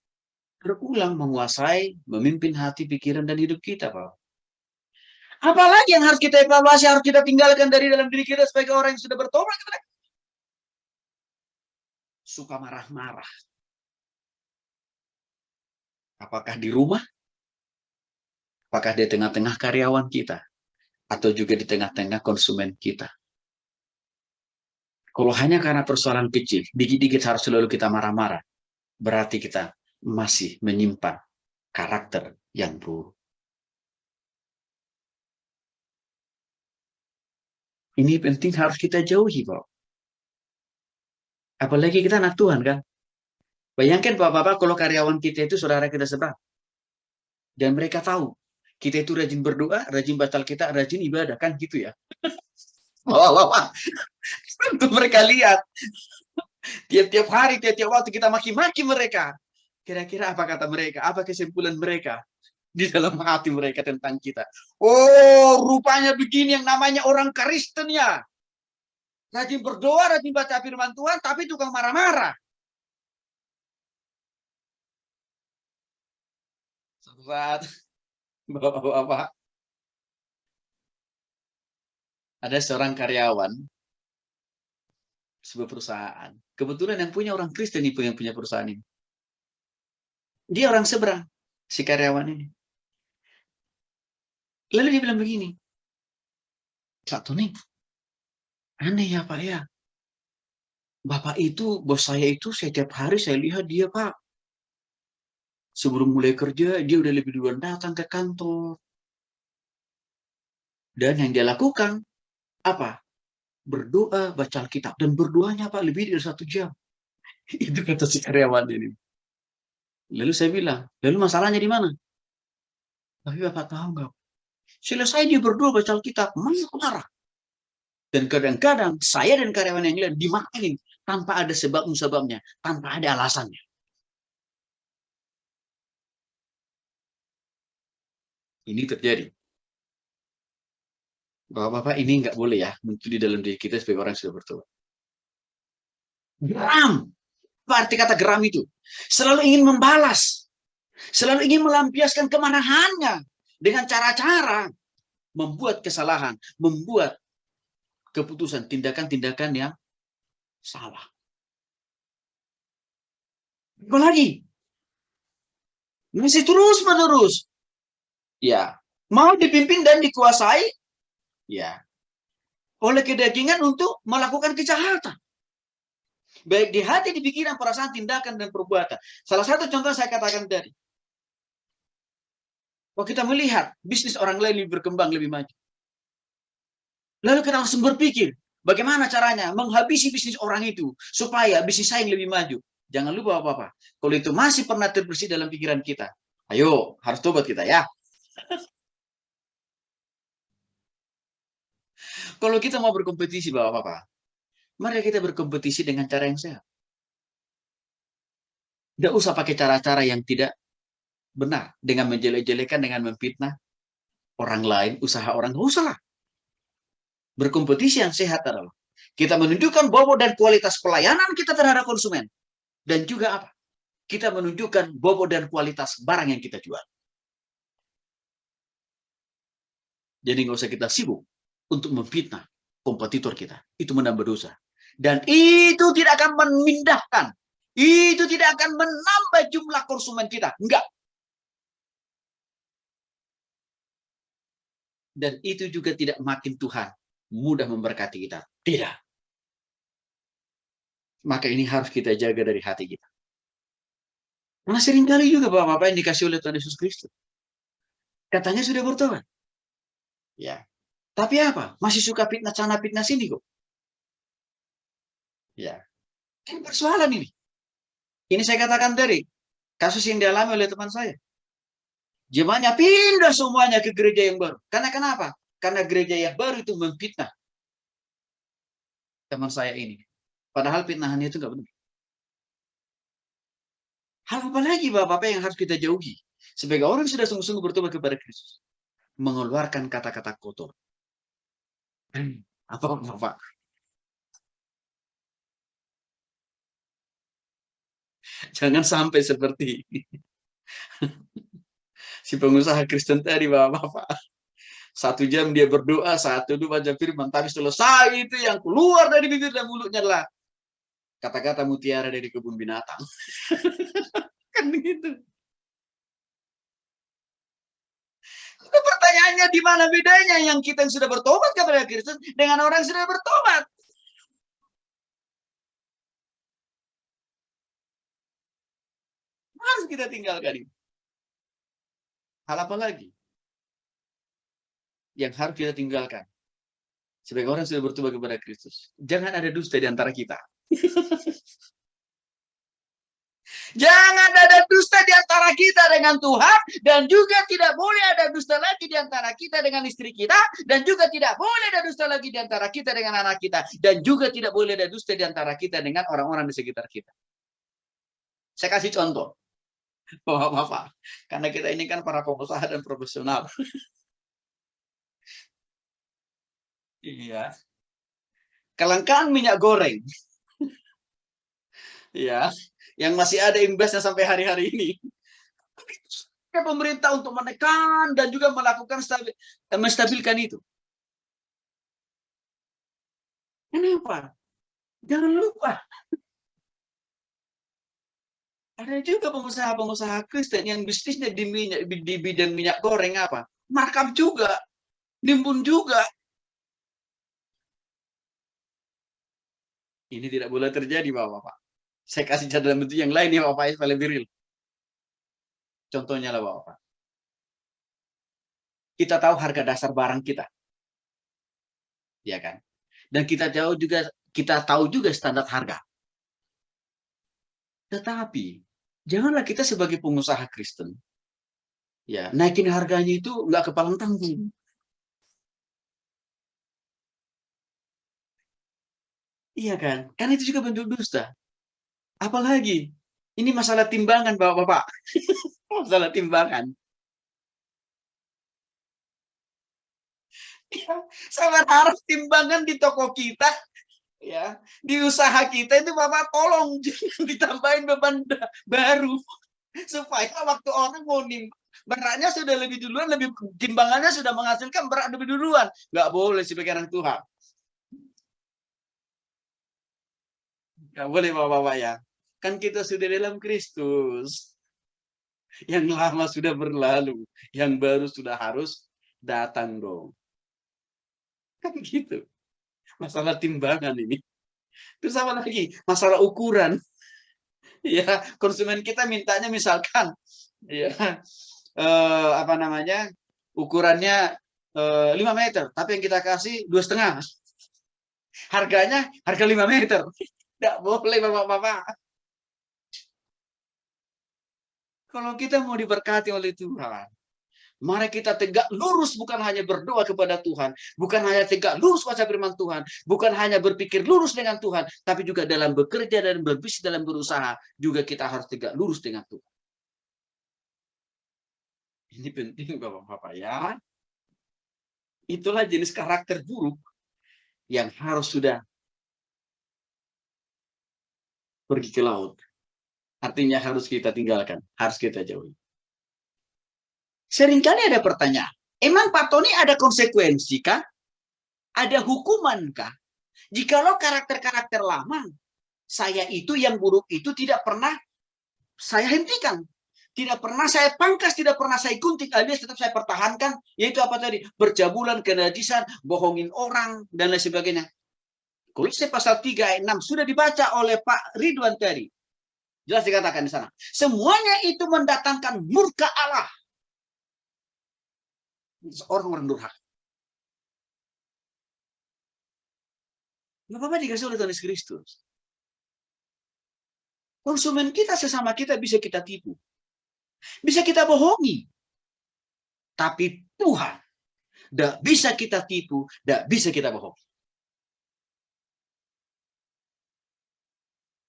Speaker 1: berulang menguasai, memimpin hati, pikiran, dan hidup kita, Pak. Apalagi yang harus kita evaluasi, harus kita tinggalkan dari dalam diri kita sebagai orang yang sudah bertobat. Suka marah-marah. Apakah di rumah? Apakah di tengah-tengah karyawan kita? Atau juga di tengah-tengah konsumen kita? Kalau hanya karena persoalan kecil, dikit-dikit harus selalu kita marah-marah, berarti kita masih menyimpan karakter yang buruk. Ini penting harus kita jauhi, Pak. Apalagi kita anak Tuhan, kan? Bayangkan, Bapak-Bapak, kalau karyawan kita itu saudara kita seberang. Dan mereka tahu, kita itu rajin berdoa, rajin baca Alkitab, rajin ibadah, kan gitu ya? Wah. Tentu mereka lihat. Tiap-tiap hari, tiap-tiap waktu kita maki-maki mereka. Kira-kira apa kata mereka? Apa kesimpulan mereka? Di dalam hati mereka tentang kita. Oh, rupanya begini yang namanya orang Kristen ya. Rajin berdoa, rajin baca firman Tuhan, tapi tukang marah-marah. Saat bapak-bapak, ada seorang karyawan sebuah perusahaan. Kebetulan yang punya orang Kristen itu yang punya perusahaan ini. Dia orang seberang, si karyawan ini. Lalu dia bilang begini, Pak Tony, aneh ya Pak ya. Bapak itu, bos saya itu setiap hari saya lihat dia Pak. Sebelum mulai kerja, dia udah lebih duluan datang ke kantor. Dan yang dia lakukan, apa? Berdoa, baca Alkitab. Dan berdoanya Pak lebih dari 1 jam. Itu kata si karyawan ini. Lalu saya bilang, lalu masalahnya di mana? Tapi Bapak tahu nggak? Selesai dia berdoa baca Alkitab, marah. Dan kadang-kadang saya dan karyawan yang lain dimarahin tanpa ada sebabnya, tanpa ada alasannya. Ini terjadi. Bapak-bapak, ini nggak boleh ya muncul di dalam diri kita sebagai orang yang sudah bertobat. Geram. Apa arti kata geram itu? Selalu ingin membalas. Selalu ingin melampiaskan kemarahannya dengan cara-cara membuat kesalahan, membuat keputusan, tindakan-tindakan yang salah. Apalagi masih terus-menerus, ya, mau dipimpin dan dikuasai, ya, oleh kedagingan untuk melakukan kejahatan. Baik di hati, di pikiran, perasaan, tindakan, dan perbuatan. Salah satu contoh saya katakan tadi. Kalau kita melihat bisnis orang lain lebih berkembang, lebih maju. Lalu kita langsung berpikir, bagaimana caranya menghabisi bisnis orang itu, supaya bisnis saya yang lebih maju. Jangan lupa Bapak, kalau itu masih pernah terbersih dalam pikiran kita, ayo, harus tobat kita ya. Kalau kita mau berkompetisi Bapak-Bapak, mari kita berkompetisi dengan cara yang sehat. Tidak usah pakai cara-cara yang tidak benar, dengan menjelek-jelekan, dengan memfitnah orang lain, usaha orang, nggak usah lah. Berkompetisi yang sehat adalah kita menunjukkan bobot dan kualitas pelayanan kita terhadap konsumen. Dan juga apa? Kita menunjukkan bobot dan kualitas barang yang kita jual. Jadi nggak usah kita sibuk untuk memfitnah kompetitor kita. Itu menambah dosa. Dan itu tidak akan memindahkan. Itu tidak akan menambah jumlah konsumen kita. Enggak. Dan itu juga tidak makin Tuhan mudah memberkati kita. Tidak. Maka ini harus kita jaga dari hati kita. Karena seringkali juga Bapak-Bapak yang dikasih oleh Tuhan Yesus Kristus. Katanya sudah bertobat. Ya. Tapi apa? Masih suka fitnah sana fitnah sini kok. Ya. Ini persoalan ini. Ini saya katakan dari kasus yang dialami oleh teman saya. Jemaahnya pindah semuanya ke gereja yang baru. Karena kenapa? Karena gereja yang baru itu memfitnah teman saya ini. Padahal fitnahannya itu nggak benar. Hal apa lagi Bapak-Bapak yang harus kita jauhi? Sebagai orang yang sudah sungguh-sungguh bertobat kepada Kristus. Mengeluarkan kata-kata kotor. Apa Bapak? Jangan sampai seperti si pengusaha Kristen tadi Bapak-Bapak. 1 jam dia berdoa, 1-2 baca firman, tapi selesai itu yang keluar dari bibir dan mulutnya adalah kata-kata mutiara dari kebun binatang. Kan begitu. Itu pertanyaannya di mana bedanya yang kita yang sudah bertobat kepada Kristus dengan orang yang sudah bertobat? Harus kita tinggalkan ini. Hal apa lagi yang harus kita tinggalkan sebagai orang yang sudah bertobat kepada Kristus? Jangan ada dusta di antara kita. Jangan ada dusta di antara kita dengan Tuhan, dan juga tidak boleh ada dusta lagi di antara kita dengan istri kita, dan juga tidak boleh ada dusta lagi di antara kita dengan anak kita, dan juga tidak boleh ada dusta di antara kita dengan orang-orang di sekitar kita. Saya kasih contoh, Bapak-bapak, karena kita ini kan para pengusaha dan profesional. Iya. Kelangkaan minyak goreng. Ya, yang masih ada imbasnya sampai hari-hari ini. Pemerintah untuk menekan dan juga melakukan menstabilkan itu. Kenapa? Jangan lupa. Ada juga pengusaha-pengusaha Kristen yang bisnisnya di bidang minyak goreng apa? Markup juga. Nimbun juga. Ini tidak boleh terjadi, Bapak-Bapak. Saya kasih cara dalam bentuk yang lain ya, Bapak, supaya lebih real. Contohnya lah, Bapak. Kita tahu harga dasar barang kita. Ya kan? Dan kita tahu juga standar harga. Tetapi janganlah kita sebagai pengusaha Kristen ya naikin harganya itu nggak kepalang tanggung. Iya kan? Kan itu juga bentuk dusta. Apalagi ini masalah timbangan, Bapak-bapak. Masalah timbangan. Ya, saya berharap timbangan di toko kita, ya, di usaha kita itu Bapak tolong jangan ditambahin beban baru supaya waktu orang mau nimbang beratnya sudah lebih duluan, lebih timbangannya sudah menghasilkan berat lebih duluan. Nggak boleh sebagai anak Tuhan. Nggak boleh Bapak-bapak ya. Kan kita sudah dalam Kristus. Yang lama sudah berlalu, yang baru sudah harus datang dong. Kan gitu. Masalah timbangan ini. Terus apa lagi? Masalah ukuran. Ya, konsumen kita mintanya misalkan ya apa namanya? Ukurannya 5 meter, tapi yang kita kasih 2,5. Harganya harga 5 meter. Tidak boleh Bapak-bapak. Kalau kita mau diberkati oleh Tuhan, mari kita tegak lurus, bukan hanya berdoa kepada Tuhan, bukan hanya tegak lurus baca firman Tuhan, bukan hanya berpikir lurus dengan Tuhan, tapi juga dalam bekerja dan berbisnis, dalam berusaha, juga kita harus tegak lurus dengan Tuhan. Ini penting Bapak-bapak ya. Itulah jenis karakter buruk yang harus sudah pergi ke laut. Artinya harus kita tinggalkan, harus kita jauhi. Seringkali ada pertanyaan, emang Pak Tony ada konsekuensi kah? Ada hukuman kah? Jikalau karakter-karakter lama, saya itu yang buruk itu tidak pernah saya hentikan. Tidak pernah saya pangkas, tidak pernah saya gunting, alias tetap saya pertahankan, yaitu apa tadi? Berjabulan, kenajisan, bohongin orang, dan lain sebagainya. Kolose pasal 3 ayat 6 sudah dibaca oleh Pak Ridwan tadi. Jelas dikatakan di sana. Semuanya itu mendatangkan murka Allah. Orang-orang durhaka. Bapak dikasih oleh Tuhan Yesus Kristus. Konsumen kita sesama kita bisa kita tipu. Bisa kita bohongi. Tapi Tuhan tidak bisa kita tipu, tidak bisa kita bohongi.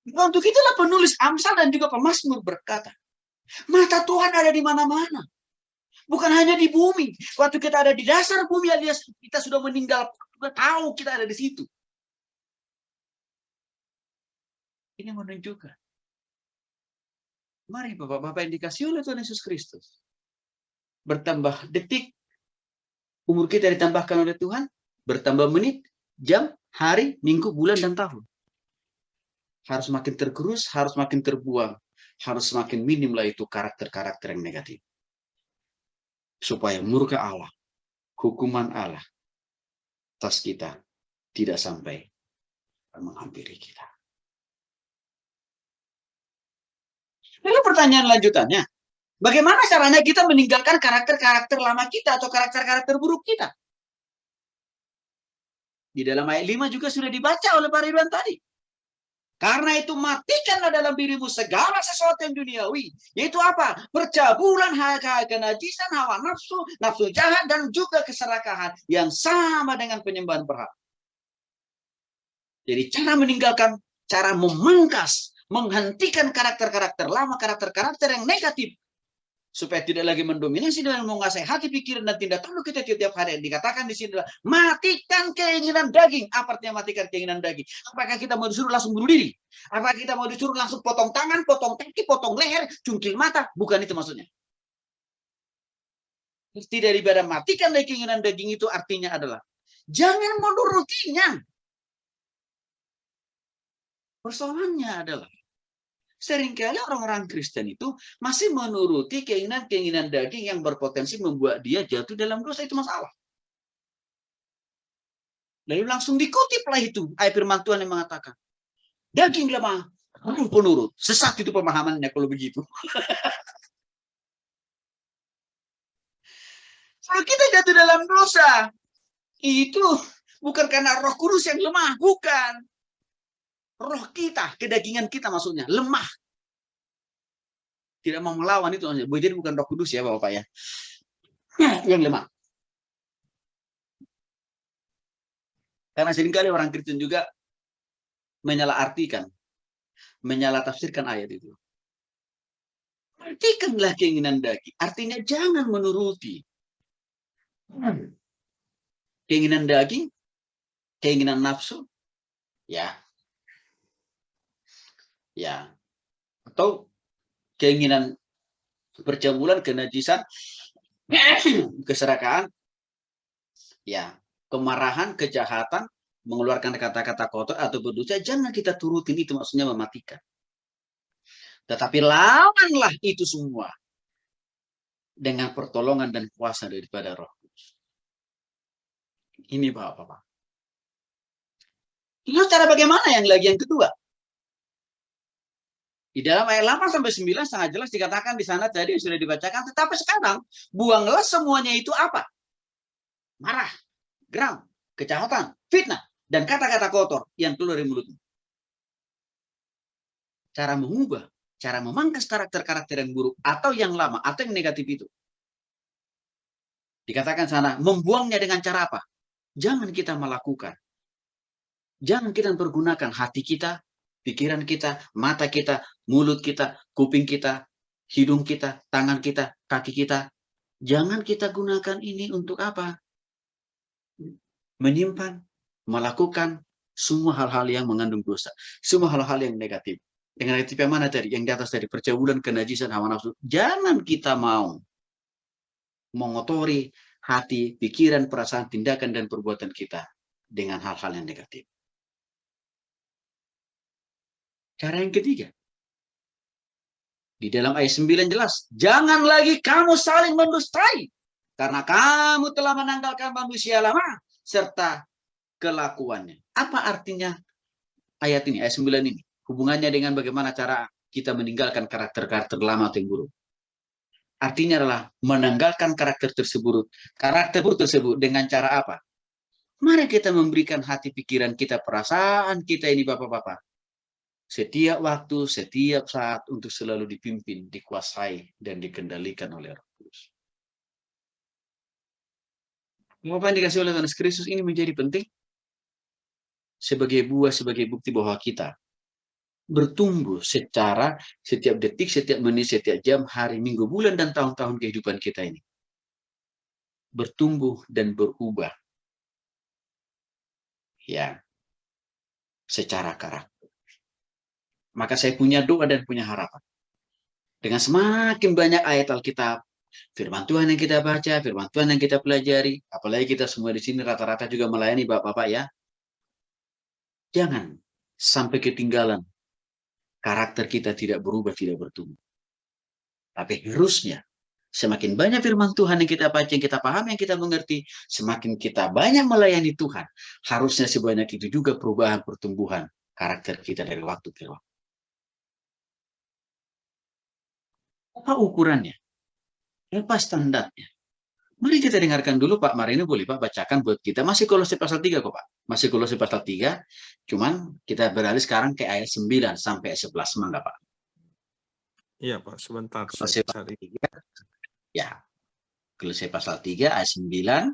Speaker 1: Untuk itulah penulis Amsal dan juga pemazmur berkata, mata Tuhan ada di mana-mana. Bukan hanya di bumi. Waktu kita ada di dasar bumi, alias kita sudah meninggal, kita tahu kita ada di situ. Ini menunjukkan. Mari Bapak-bapak yang dikasih oleh Tuhan Yesus Kristus. Bertambah detik, umur kita ditambahkan oleh Tuhan, bertambah menit, jam, hari, minggu, bulan, dan tahun. Harus makin tergerus, harus makin terbuang. Harus semakin minimlah itu karakter-karakter yang negatif. Supaya murka Allah, hukuman Allah atas kita tidak sampai menghampiri kita. Lalu pertanyaan lanjutannya, bagaimana caranya kita meninggalkan karakter-karakter lama kita atau karakter-karakter buruk kita? Di dalam ayat 5 juga sudah dibaca oleh Pak Ridwan tadi. Karena itu matikanlah dalam dirimu segala sesuatu yang duniawi. Yaitu apa? Percabulan, kenajisan, hawa nafsu, nafsu jahat, dan juga keserakahan. Yang sama dengan penyembahan berhala. Jadi cara meninggalkan, cara memangkas, menghentikan karakter-karakter lama, karakter-karakter yang negatif. Supaya tidak lagi mendominasi dan menguasai hati, pikiran, dan tindak tanduk kita tiap hari. Dikatakan di sini adalah matikan keinginan daging. Apa artinya matikan keinginan daging? Apakah kita mau disuruh langsung bunuh diri? Apakah kita mau disuruh langsung potong tangan, potong kaki, potong leher, cungkil mata? Bukan itu maksudnya. Tidak daripada matikan keinginan daging itu artinya adalah jangan menurutinya. Persoalannya adalah seringkali orang-orang Kristen itu masih menuruti keinginan-keinginan daging yang berpotensi membuat dia jatuh dalam dosa. Itu masalah. Lalu langsung dikutiplah itu ayat firman Tuhan yang mengatakan, daging lemah, ruh penurut. Sesat itu pemahamannya kalau begitu. Kalau kita jatuh dalam dosa, itu bukan karena Roh Kudus yang lemah, bukan. Roh kita, kedagingan kita maksudnya, lemah. Tidak mau melawan itu. Jadi bukan Roh Kudus ya Bapak ya. Yang lemah. Karena seringkali orang Kristen juga menyalahartikan, menyalatafsirkan ayat itu. Perhatikanlah keinginan daging. Artinya jangan menuruti keinginan daging, keinginan nafsu, ya, atau keinginan percabulan, kenajisan, keserakahan, ya, kemarahan, kejahatan, mengeluarkan kata-kata kotor atau berdosa. Jangan kita turutin, itu maksudnya mematikan. Tetapi lawanlah itu semua dengan pertolongan dan kuasa daripada Roh Kudus. Ini Bapak-Bapak. Lalu cara bagaimana yang kedua? Di dalam ayat 8 sampai 9 sangat jelas dikatakan di sana tadi sudah dibacakan. Tetapi sekarang buanglah semuanya itu apa? Marah, geram, kejahatan, fitnah, dan kata-kata kotor yang keluar dari mulutmu. Cara mengubah, cara memangkas karakter-karakter yang buruk atau yang lama atau yang negatif itu. Dikatakan sana, membuangnya dengan cara apa? Jangan kita melakukan. Jangan kita pergunakan hati kita, pikiran kita, mata kita, mulut kita, kuping kita, hidung kita, tangan kita, kaki kita. Jangan kita gunakan ini untuk apa? Menyimpan, melakukan semua hal-hal yang mengandung dosa. Semua hal-hal yang negatif. Yang negatif yang mana tadi? Yang di atas tadi, percabulan, kenajisan, hawa nafsu. Jangan kita mau mengotori hati, pikiran, perasaan, tindakan, dan perbuatan kita dengan hal-hal yang negatif. Cara yang ketiga, di dalam ayat 9 jelas, jangan lagi kamu saling mendustai, karena kamu telah menanggalkan manusia lama, serta kelakuannya. Apa artinya ayat ini, ayat 9 ini? Hubungannya dengan bagaimana cara kita meninggalkan karakter-karakter lama atau yang buruk. Artinya adalah menanggalkan karakter buruk tersebut dengan cara apa? Mari kita memberikan hati pikiran kita, perasaan kita ini Bapak-Bapak. Setiap waktu, setiap saat untuk selalu dipimpin, dikuasai, dan dikendalikan oleh Roh Kudus. Apa yang dikasih oleh Tuhan Yesus Kristus ini menjadi penting? Sebagai buah, sebagai bukti bahwa kita bertumbuh secara setiap detik, setiap menit, setiap jam, hari, minggu, bulan, dan tahun-tahun kehidupan kita ini. Bertumbuh dan berubah. Ya, secara karakter. Maka saya punya doa dan punya harapan. Dengan semakin banyak ayat Alkitab, firman Tuhan yang kita baca, firman Tuhan yang kita pelajari, apalagi kita semua di sini rata-rata juga melayani Bapak-Bapak ya. Jangan sampai ketinggalan. Karakter kita tidak berubah, tidak bertumbuh. Tapi harusnya semakin banyak firman Tuhan yang kita baca, yang kita paham, yang kita mengerti, semakin kita banyak melayani Tuhan. Harusnya sebanyak itu juga perubahan, pertumbuhan karakter kita dari waktu ke waktu. Apa ukurannya? Apa standarnya? Mari kita dengarkan dulu Pak Marino, boleh Pak bacakan buat kita. Masih Kolose pasal 3 kok Pak. Masih Kolose pasal 3. Cuman kita beralih sekarang ke ayat 9 sampai 11. Semangat Pak.
Speaker 4: Iya Pak, sebentar.
Speaker 1: Kolose pasal 3. Ya. Kolose pasal 3 ayat 9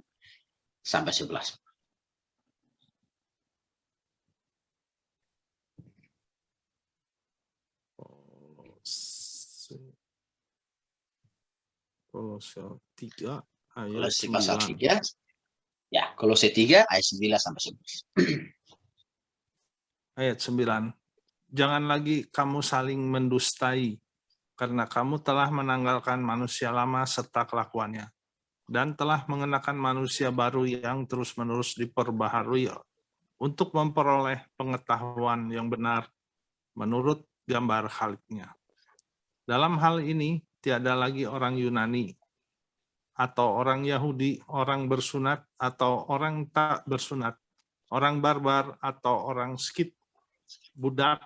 Speaker 1: sampai 11.
Speaker 4: Kolose 3 ayat
Speaker 1: Kolose
Speaker 4: 9.
Speaker 1: pasal 3. Ya, Kolose 3 ayat 9 sampai 11.
Speaker 4: Ayat 9. Jangan lagi kamu saling mendustai, karena kamu telah menanggalkan manusia lama serta kelakuannya, dan telah mengenakan manusia baru yang terus-menerus diperbaharui untuk memperoleh pengetahuan yang benar menurut gambar Khaliknya. Dalam hal ini, tiada lagi orang Yunani, atau orang Yahudi, orang bersunat, atau orang tak bersunat, orang barbar, atau orang skit, budak,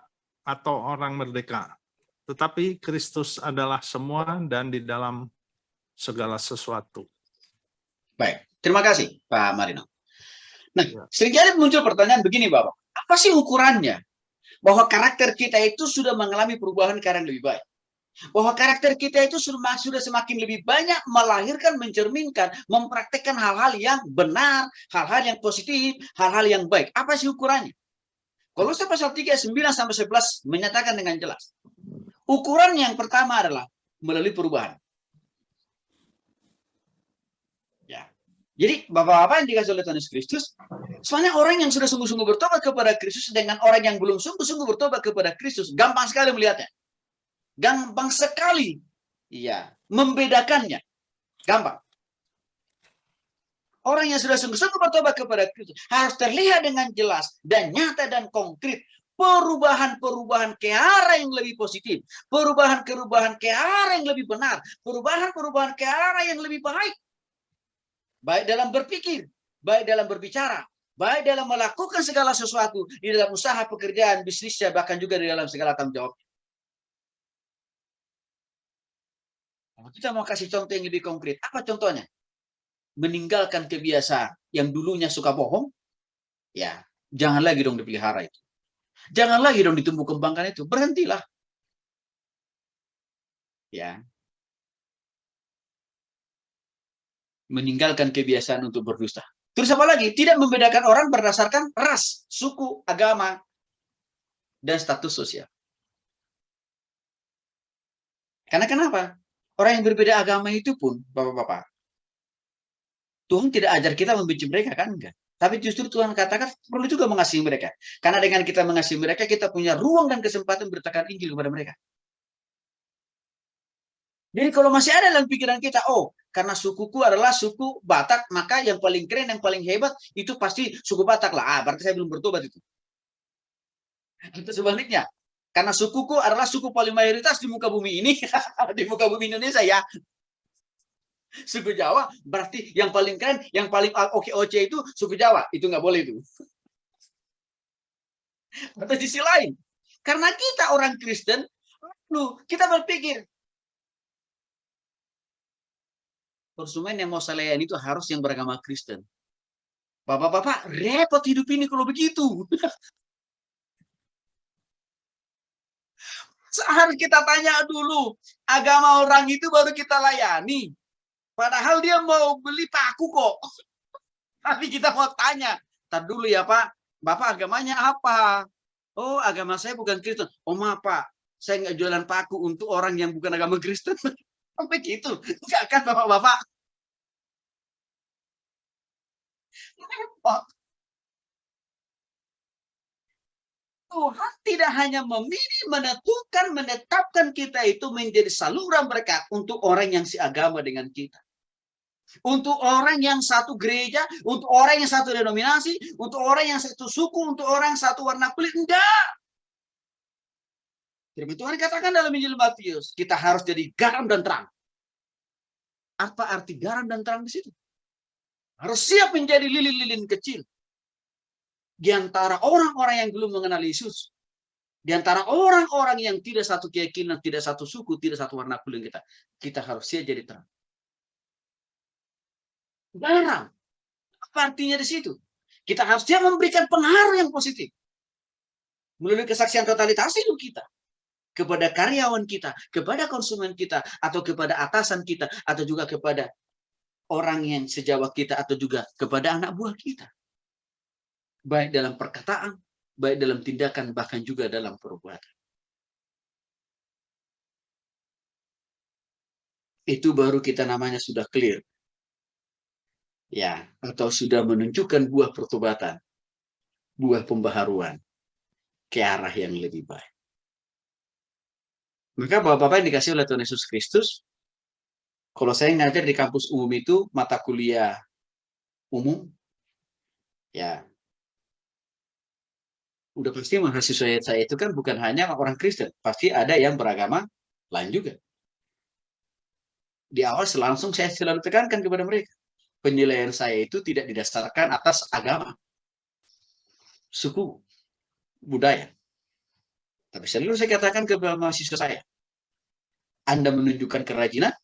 Speaker 4: atau orang merdeka. Tetapi Kristus adalah semua dan di dalam segala sesuatu.
Speaker 1: Baik, terima kasih Pak Marino. Nah, seringkali muncul pertanyaan begini Bapak. Apa sih ukurannya? Bahwa karakter kita itu sudah mengalami perubahan ke arah yang lebih baik. Bahwa karakter kita itu sudah semakin lebih banyak melahirkan, mencerminkan, mempraktekkan hal-hal yang benar, hal-hal yang positif, hal-hal yang baik. Apa sih ukurannya? Kolose pasal 3 ayat 9 sampai 11 menyatakan dengan jelas. Ukuran yang pertama adalah melalui perubahan. Ya. Jadi bapak-bapak yang dikasih oleh Tuhan Yesus Kristus, soalnya orang yang sudah sungguh-sungguh bertobat kepada Kristus dengan orang yang belum sungguh-sungguh bertobat kepada Kristus, gampang sekali melihatnya. Gampang sekali, iya, membedakannya. Gampang. Orang yang sudah sungguh-sungguh bertobat kepada Kristus harus terlihat dengan jelas dan nyata dan konkret perubahan-perubahan ke arah yang lebih positif, perubahan-perubahan ke arah yang lebih benar, perubahan-perubahan ke arah yang lebih baik. Baik dalam berpikir, baik dalam berbicara, baik dalam melakukan segala sesuatu di dalam usaha, pekerjaan, bisnisnya, bahkan juga di dalam segala tanggung jawab. Kalau kita mau kasih contoh yang lebih konkret, apa contohnya? Meninggalkan kebiasaan yang dulunya suka bohong, ya jangan lagi dong dipelihara itu. Jangan lagi dong ditumbuh kembangkan itu. Berhentilah. Ya. Meninggalkan kebiasaan untuk berdusta. Terus apa lagi? Tidak membedakan orang berdasarkan ras, suku, agama, dan status sosial. Karena kenapa? Orang yang berbeda agama itu pun, bapak-bapak, Tuhan tidak ajar kita membenci mereka, kan? Enggak. Tapi justru Tuhan katakan perlu juga mengasihi mereka. Karena dengan kita mengasihi mereka, kita punya ruang dan kesempatan beritakan Injil kepada mereka. Jadi kalau masih ada dalam pikiran kita, oh, karena sukuku adalah suku Batak, maka yang paling keren, yang paling hebat, itu pasti suku Batak lah. Ah, berarti saya belum bertobat itu. Itu sebaliknya. Karena sukuku adalah suku paling mayoritas di muka bumi ini, di muka bumi Indonesia ya. Suku Jawa berarti yang paling keren, yang paling oke itu suku Jawa. Itu nggak boleh itu. Tapi di sisi lain, karena kita orang Kristen, lalu kita berpikir, konsumen yang mau saya layani itu harus yang beragama Kristen. Bapak-bapak, repot hidup ini kalau begitu. Harus kita tanya dulu, agama orang itu baru kita layani. Padahal dia mau beli paku kok. Tapi kita mau tanya. Tar dulu ya Pak. Bapak agamanya apa? Oh agama saya bukan Kristen. Oh maaf Pak. Saya nggak jualan paku untuk orang yang bukan agama Kristen. Sampai gitu. Enggak kan Bapak-bapak? Tuhan tidak hanya memilih, menetapkan kita itu menjadi saluran berkat untuk orang yang seagama dengan kita. Untuk orang yang satu gereja, untuk orang yang satu denominasi, untuk orang yang satu suku, untuk orang yang satu warna kulit. Enggak. Firman Tuhan katakan dalam Injil Matius, kita harus jadi garam dan terang. Apa arti garam dan terang di situ? Harus siap menjadi lilin-lilin kecil. Di antara orang-orang yang belum mengenal Yesus. Di antara orang-orang yang tidak satu keyakinan, tidak satu suku, tidak satu warna kulit kita. Kita harus siap jadi terang. Garam. Apa artinya di situ? Kita harus siap memberikan pengaruh yang positif. Melalui kesaksian totalitas hidup kita. Kepada karyawan kita, kepada konsumen kita, atau kepada atasan kita, atau juga kepada orang yang sejawat kita, atau juga kepada anak buah kita. Baik dalam perkataan, baik dalam tindakan, bahkan juga dalam perbuatan. Itu baru kita namanya sudah clear. Ya, atau sudah menunjukkan buah pertobatan, buah pembaharuan ke arah yang lebih baik. Maka Bapak-Bapak yang dikasih oleh Tuhan Yesus Kristus, kalau saya ngajar di kampus umum itu, mata kuliah umum, ya, udah pasti mahasiswa saya itu kan bukan hanya orang Kristen, pasti ada yang beragama lain juga. Di awal langsung saya selalu tekankan kepada mereka, penilaian saya itu tidak didasarkan atas agama, suku, budaya. Tapi selalu saya katakan kepada mahasiswa saya, Anda menunjukkan kerajinan,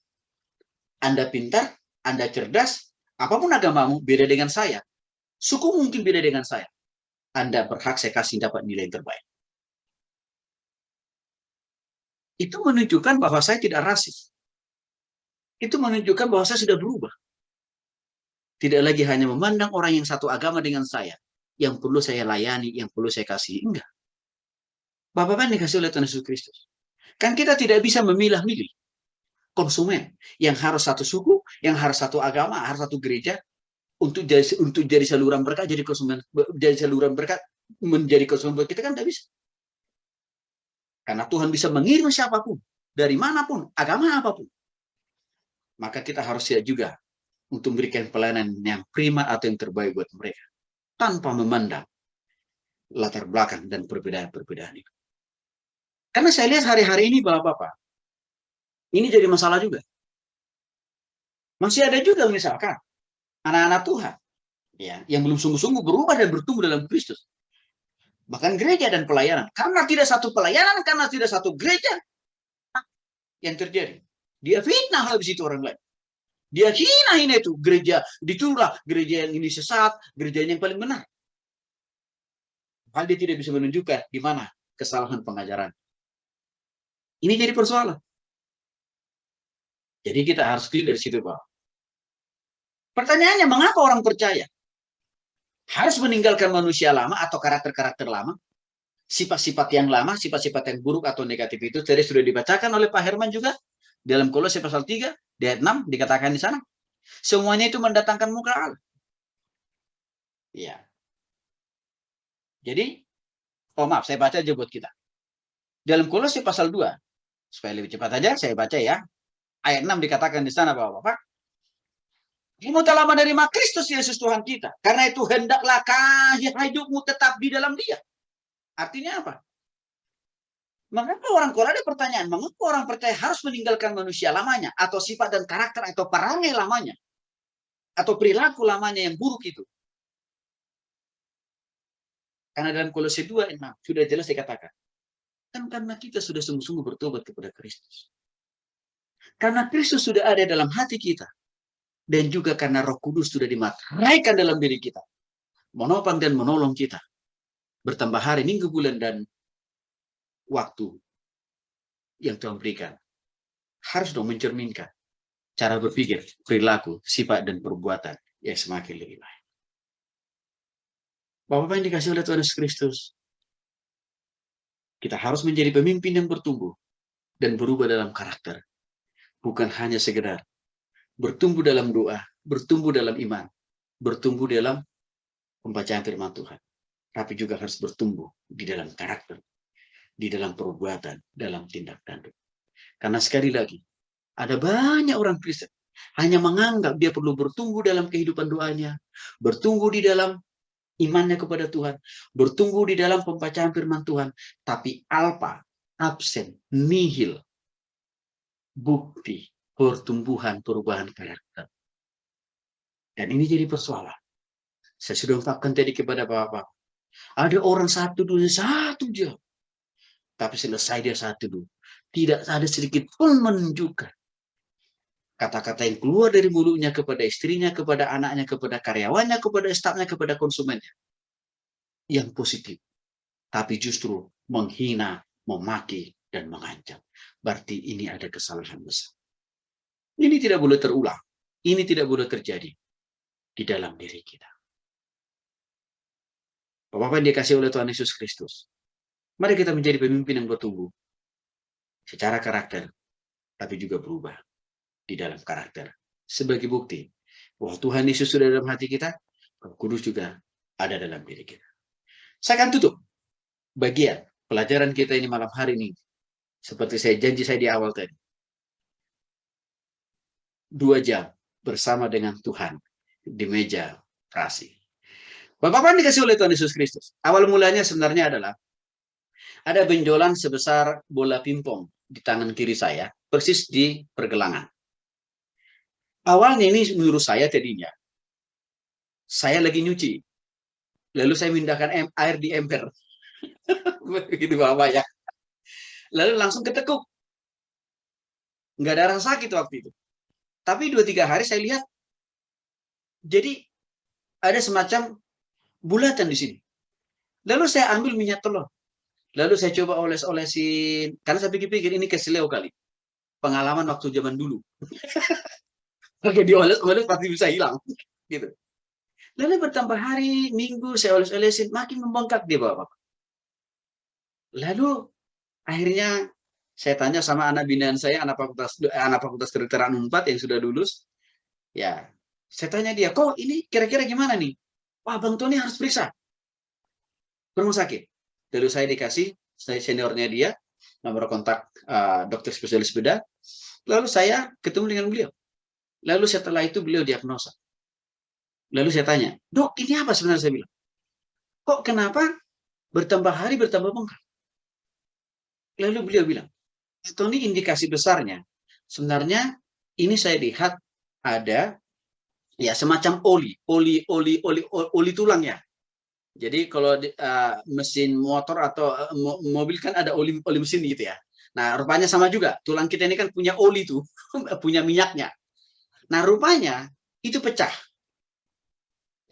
Speaker 1: Anda pintar, Anda cerdas, apapun agamamu beda dengan saya, suku mungkin beda dengan saya. Anda berhak saya kasih dapat nilai yang terbaik. Itu menunjukkan bahwa saya tidak rasis. Itu menunjukkan bahwa saya sudah berubah. Tidak lagi hanya memandang orang yang satu agama dengan saya, yang perlu saya layani, yang perlu saya kasih. Enggak. Bapak-bapak yang dikasih oleh Tuhan Yesus Kristus. Kan kita tidak bisa memilah-milih konsumen yang harus satu suku, yang harus satu agama, harus satu gereja untuk jadi saluran berkat, jadi konsumen, jadi saluran berkat, menjadi konsumen berkat, kita kan tidak bisa. Karena Tuhan bisa mengirim siapapun, dari manapun, agama apapun. Maka kita harus siap juga untuk memberikan pelayanan yang prima atau yang terbaik buat mereka. Tanpa memandang latar belakang dan perbedaan-perbedaan itu. Karena saya lihat hari-hari ini Bapak-Bapak, ini jadi masalah juga. Masih ada juga misalkan anak-anak Tuhan ya, yang belum sungguh-sungguh berubah dan bertumbuh dalam Kristus. Bahkan gereja dan pelayanan. Karena tidak satu pelayanan, karena tidak satu gereja, yang terjadi. Dia fitnah habis itu orang lain. Dia hina itu gereja, ditulah gereja yang ini sesat, gereja yang paling benar. Hal dia tidak bisa menunjukkan di mana kesalahan pengajaran. Ini jadi persoalan. Jadi kita harus clear dari situ, Pak. Pertanyaannya, mengapa orang percaya harus meninggalkan manusia lama atau karakter-karakter lama, sifat-sifat yang lama, sifat-sifat yang buruk atau negatif itu tadi sudah dibacakan oleh Pak Herman juga dalam Kolose pasal 3 di ayat 6 dikatakan di sana. Semuanya itu mendatangkan muka Allah. Ya. Jadi, maaf, saya baca aja buat kita. Dalam Kolose pasal 2, supaya lebih cepat aja saya baca ya. Ayat 6 dikatakan di sana Bapak-bapak. Kamu telah menerima Kristus Yesus Tuhan kita. Karena itu hendaklah hidupmu tetap di dalam Dia. Artinya apa? Mengapa orang, kalau ada pertanyaan, mengapa orang percaya harus meninggalkan manusia lamanya, atau sifat dan karakter, atau perangai lamanya, atau perilaku lamanya yang buruk itu? Karena dalam Kolose 2, sudah jelas dikatakan. Kan karena kita sudah sungguh-sungguh bertobat kepada Kristus. Karena Kristus sudah ada dalam hati kita. Dan juga karena Roh Kudus sudah dimateraikan dalam diri kita. Menopang dan menolong kita. Bertambah hari, minggu, bulan, dan waktu yang Tuhan berikan. Harus dong mencerminkan cara berpikir, perilaku, sifat, dan perbuatan yang semakin lebih baik. Bapak-bapak yang dikasih oleh Tuhan Yesus Kristus, kita harus menjadi pemimpin yang bertumbuh dan berubah dalam karakter. Bukan hanya sekedar bertumbuh dalam doa, bertumbuh dalam iman, bertumbuh dalam pembacaan firman Tuhan. Tapi juga harus bertumbuh di dalam karakter, di dalam perbuatan, dalam tindak tanduk. Karena sekali lagi, ada banyak orang Kristen hanya menganggap dia perlu bertumbuh dalam kehidupan doanya, bertumbuh di dalam imannya kepada Tuhan, bertumbuh di dalam pembacaan firman Tuhan, tapi alpa, absen, nihil, bukti pertumbuhan perubahan karakter. Dan ini jadi persoalan. Saya sudah ungkapkan tadi kepada Bapak. Ada orang satu dunia satu jam. Tapi selesai dia satu dulu. Tidak ada sedikit pun menunjukkan kata-kata yang keluar dari mulutnya kepada istrinya, kepada anaknya, kepada karyawannya, kepada stafnya, kepada konsumennya. Yang positif. Tapi justru menghina, memaki, dan mengancam. Berarti ini ada kesalahan besar. Ini tidak boleh terulang. Ini tidak boleh terjadi di dalam diri kita. Bapak-bapak yang dikasih oleh Tuhan Yesus Kristus. Mari kita menjadi pemimpin yang bertumbuh. Secara karakter. Tapi juga berubah di dalam karakter. Sebagai bukti bahwa Tuhan Yesus sudah dalam hati kita. Roh Kudus juga ada dalam diri kita. Saya akan tutup bagian pelajaran kita ini malam hari ini. Seperti saya janji saya di awal tadi. 2 jam bersama dengan Tuhan di meja kasih. Bapak-bapak dikasih oleh Tuhan Yesus Kristus. Awal mulanya sebenarnya adalah ada benjolan sebesar bola pingpong di tangan kiri saya, persis di pergelangan. Awalnya ini menurut saya tadinya, saya lagi nyuci. Lalu saya mindahkan air di ember. Begitu Bapak ya. Lalu langsung ketekuk. Nggak ada rasa sakit waktu itu. Tapi 2-3 hari saya lihat, jadi ada semacam bulatan di sini. Lalu saya ambil minyak telur. Lalu saya coba oles-olesin. Karena saya pikir-pikir ini keseleo kali. Pengalaman waktu zaman dulu. Pakai dioles-oles pasti bisa hilang. Gitu. Lalu bertambah hari, minggu, saya oles-olesin, makin membengkak dia Bapak. Lalu akhirnya saya tanya sama anak binaan saya, anak fakultas kedokteran 4 yang sudah lulus. Ya, saya tanya dia, kok ini kira-kira gimana nih? Wah, Bang Tony harus periksa ke rumah sakit. Lalu saya dikasih, saya seniornya dia, nomor kontak dokter spesialis bedah. Lalu saya ketemu dengan beliau. Lalu setelah itu beliau diagnosa. Lalu saya tanya, dok ini apa sebenarnya, saya bilang. Kok kenapa bertambah hari bertambah bengkak? Lalu beliau bilang, Tony indikasi besarnya, sebenarnya ini saya lihat ada ya semacam oli tulang ya. Jadi kalau mesin motor atau mobil kan ada oli mesin gitu ya. Nah, rupanya sama juga. Tulang kita ini kan punya oli tuh, punya minyaknya. Nah, rupanya itu pecah.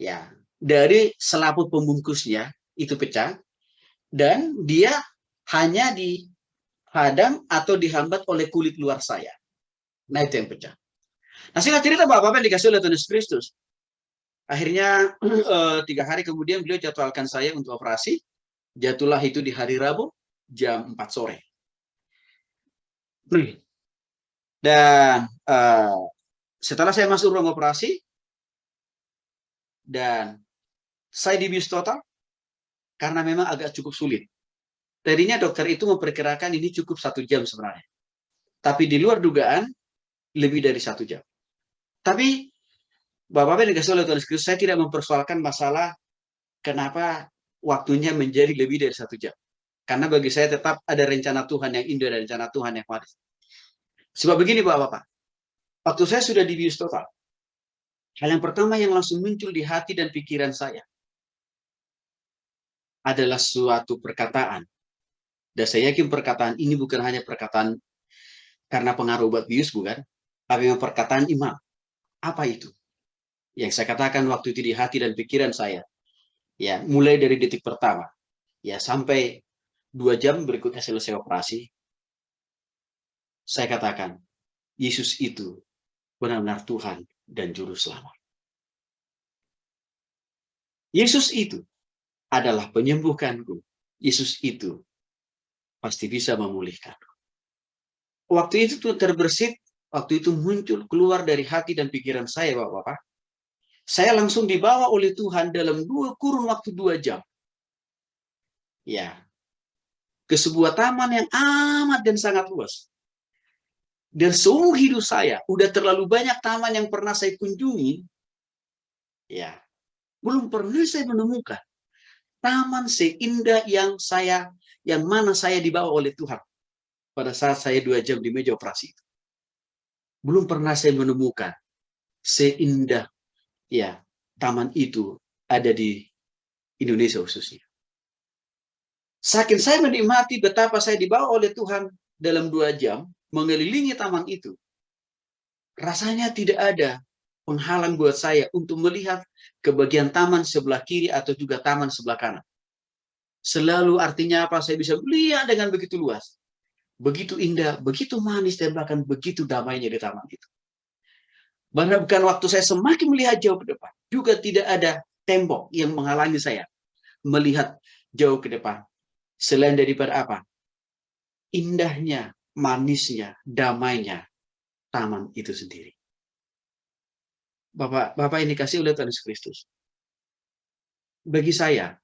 Speaker 1: Ya, dari selaput pembungkusnya itu pecah dan dia hanya dihadang atau dihambat oleh kulit luar saya. Nah, itu yang pecah. Nah, singkat cerita Bapak-Bapak dikasih oleh Tuhan Yesus Kristus. Akhirnya 3 hari kemudian beliau jadwalkan saya untuk operasi. Jatuhlah itu di hari Rabu jam 4 sore. Dan setelah saya masuk ruang operasi dan saya dibius total karena memang agak cukup sulit. Tadinya dokter itu memperkirakan ini cukup 1 jam sebenarnya. Tapi di luar dugaan lebih dari 1 jam. Tapi Bapak-Bapak dikasih oleh Tuhan Yesus, saya tidak mempersoalkan masalah kenapa waktunya menjadi lebih dari 1 jam. Karena bagi saya tetap ada rencana Tuhan yang indah dan rencana Tuhan yang manis. Sebab begini Bapak-Bapak, waktu saya sudah dibius total, hal yang pertama yang langsung muncul di hati dan pikiran saya adalah suatu perkataan. Dan saya yakin perkataan ini bukan hanya perkataan karena pengaruh obat bius, bukan. Tapi memang perkataan imam. Apa itu? Yang saya katakan waktu itu di hati dan pikiran saya. Ya, mulai dari detik pertama. Ya, sampai 2 jam berikutnya selesai operasi. Saya katakan, Yesus itu benar-benar Tuhan dan Juru Selamat. Yesus itu adalah penyembuhkanku. Yesus itu pasti bisa memulihkanku. Waktu itu terbersit, waktu itu muncul keluar dari hati dan pikiran saya, Bapak-Bapak. Saya langsung dibawa oleh Tuhan dalam kurun waktu 2 jam. Ya, ke sebuah taman yang amat dan sangat luas. Dan seumur hidup saya, udah terlalu banyak taman yang pernah saya kunjungi, ya, belum pernah saya menemukan taman seindah yang mana saya dibawa oleh Tuhan pada saat saya 2 jam di meja operasi itu. Belum pernah saya menemukan seindah ya taman itu ada di Indonesia khususnya. Saking saya menikmati betapa saya dibawa oleh Tuhan dalam 2 jam mengelilingi taman itu, rasanya tidak ada penghalang buat saya untuk melihat ke bagian taman sebelah kiri atau juga taman sebelah kanan. Selalu artinya apa? Saya bisa melihat dengan begitu luas. Begitu indah, begitu manis, dan bahkan begitu damainya di taman itu. Bahkan waktu saya semakin melihat jauh ke depan, juga tidak ada tembok yang menghalangi saya melihat jauh ke depan. Selain daripada apa? Indahnya, manisnya, damainya taman itu sendiri. Bapak ini kasih oleh Tuhan Yesus Kristus. Bagi saya,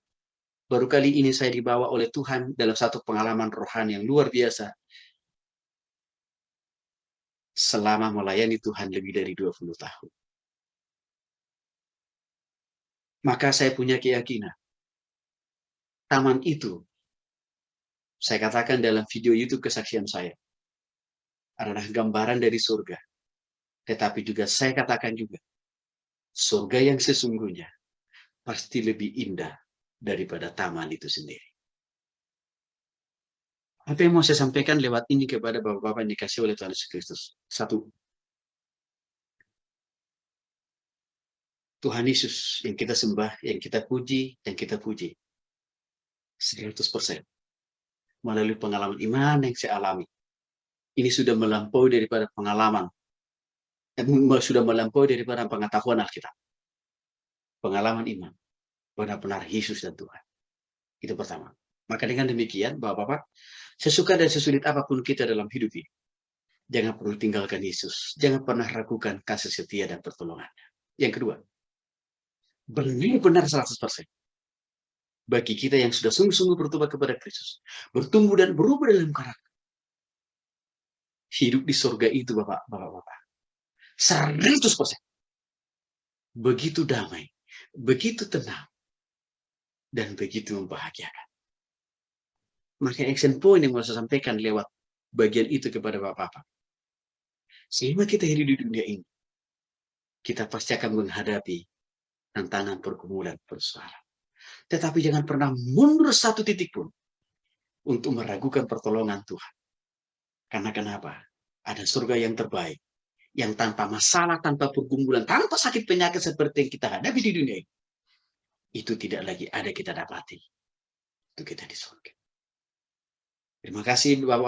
Speaker 1: baru kali ini saya dibawa oleh Tuhan dalam satu pengalaman rohani yang luar biasa. Selama melayani Tuhan lebih dari 20 tahun. Maka saya punya keyakinan. Taman itu, saya katakan dalam video YouTube kesaksian saya, adalah gambaran dari surga. Tetapi juga saya katakan juga, surga yang sesungguhnya pasti lebih indah daripada taman itu sendiri. Apa yang mau saya sampaikan lewat ini kepada Bapak-Bapak yang dikasih oleh Tuhan Yesus Kristus? 1. Tuhan Yesus yang kita sembah, yang kita puji, yang kita puji. 100%. Melalui pengalaman iman yang saya alami. Ini sudah melampaui daripada pengalaman. Sudah melampaui daripada pengetahuan Alkitab. pengalaman iman. Benar-benar Yesus dan Tuhan. Itu pertama. Maka dengan demikian, Bapak-Bapak, sesuka dan sesulit apapun kita dalam hidup ini, jangan perlu tinggalkan Yesus. Jangan pernah ragukan kasih setia dan pertolongannya. Yang kedua, benar-benar 100%. Bagi kita yang sudah sungguh-sungguh bertobat kepada Kristus, bertumbuh dan berubah dalam karakter. Hidup di surga itu, Bapak-Bapak, 100%. Begitu damai, begitu tenang, dan begitu membahagiakan. Maka action point yang mau saya sampaikan lewat bagian itu kepada Bapak-Bapak. Selama kita hidup di dunia ini, kita pasti akan menghadapi tantangan pergumulan persoalan. Tetapi jangan pernah mundur satu titik pun untuk meragukan pertolongan Tuhan. Karena kenapa? Ada surga yang terbaik, yang tanpa masalah, tanpa pergumulan, tanpa sakit penyakit seperti yang kita hadapi di dunia ini. Itu tidak lagi ada kita dapati. Itu kita di surga. Terima kasih Bapak.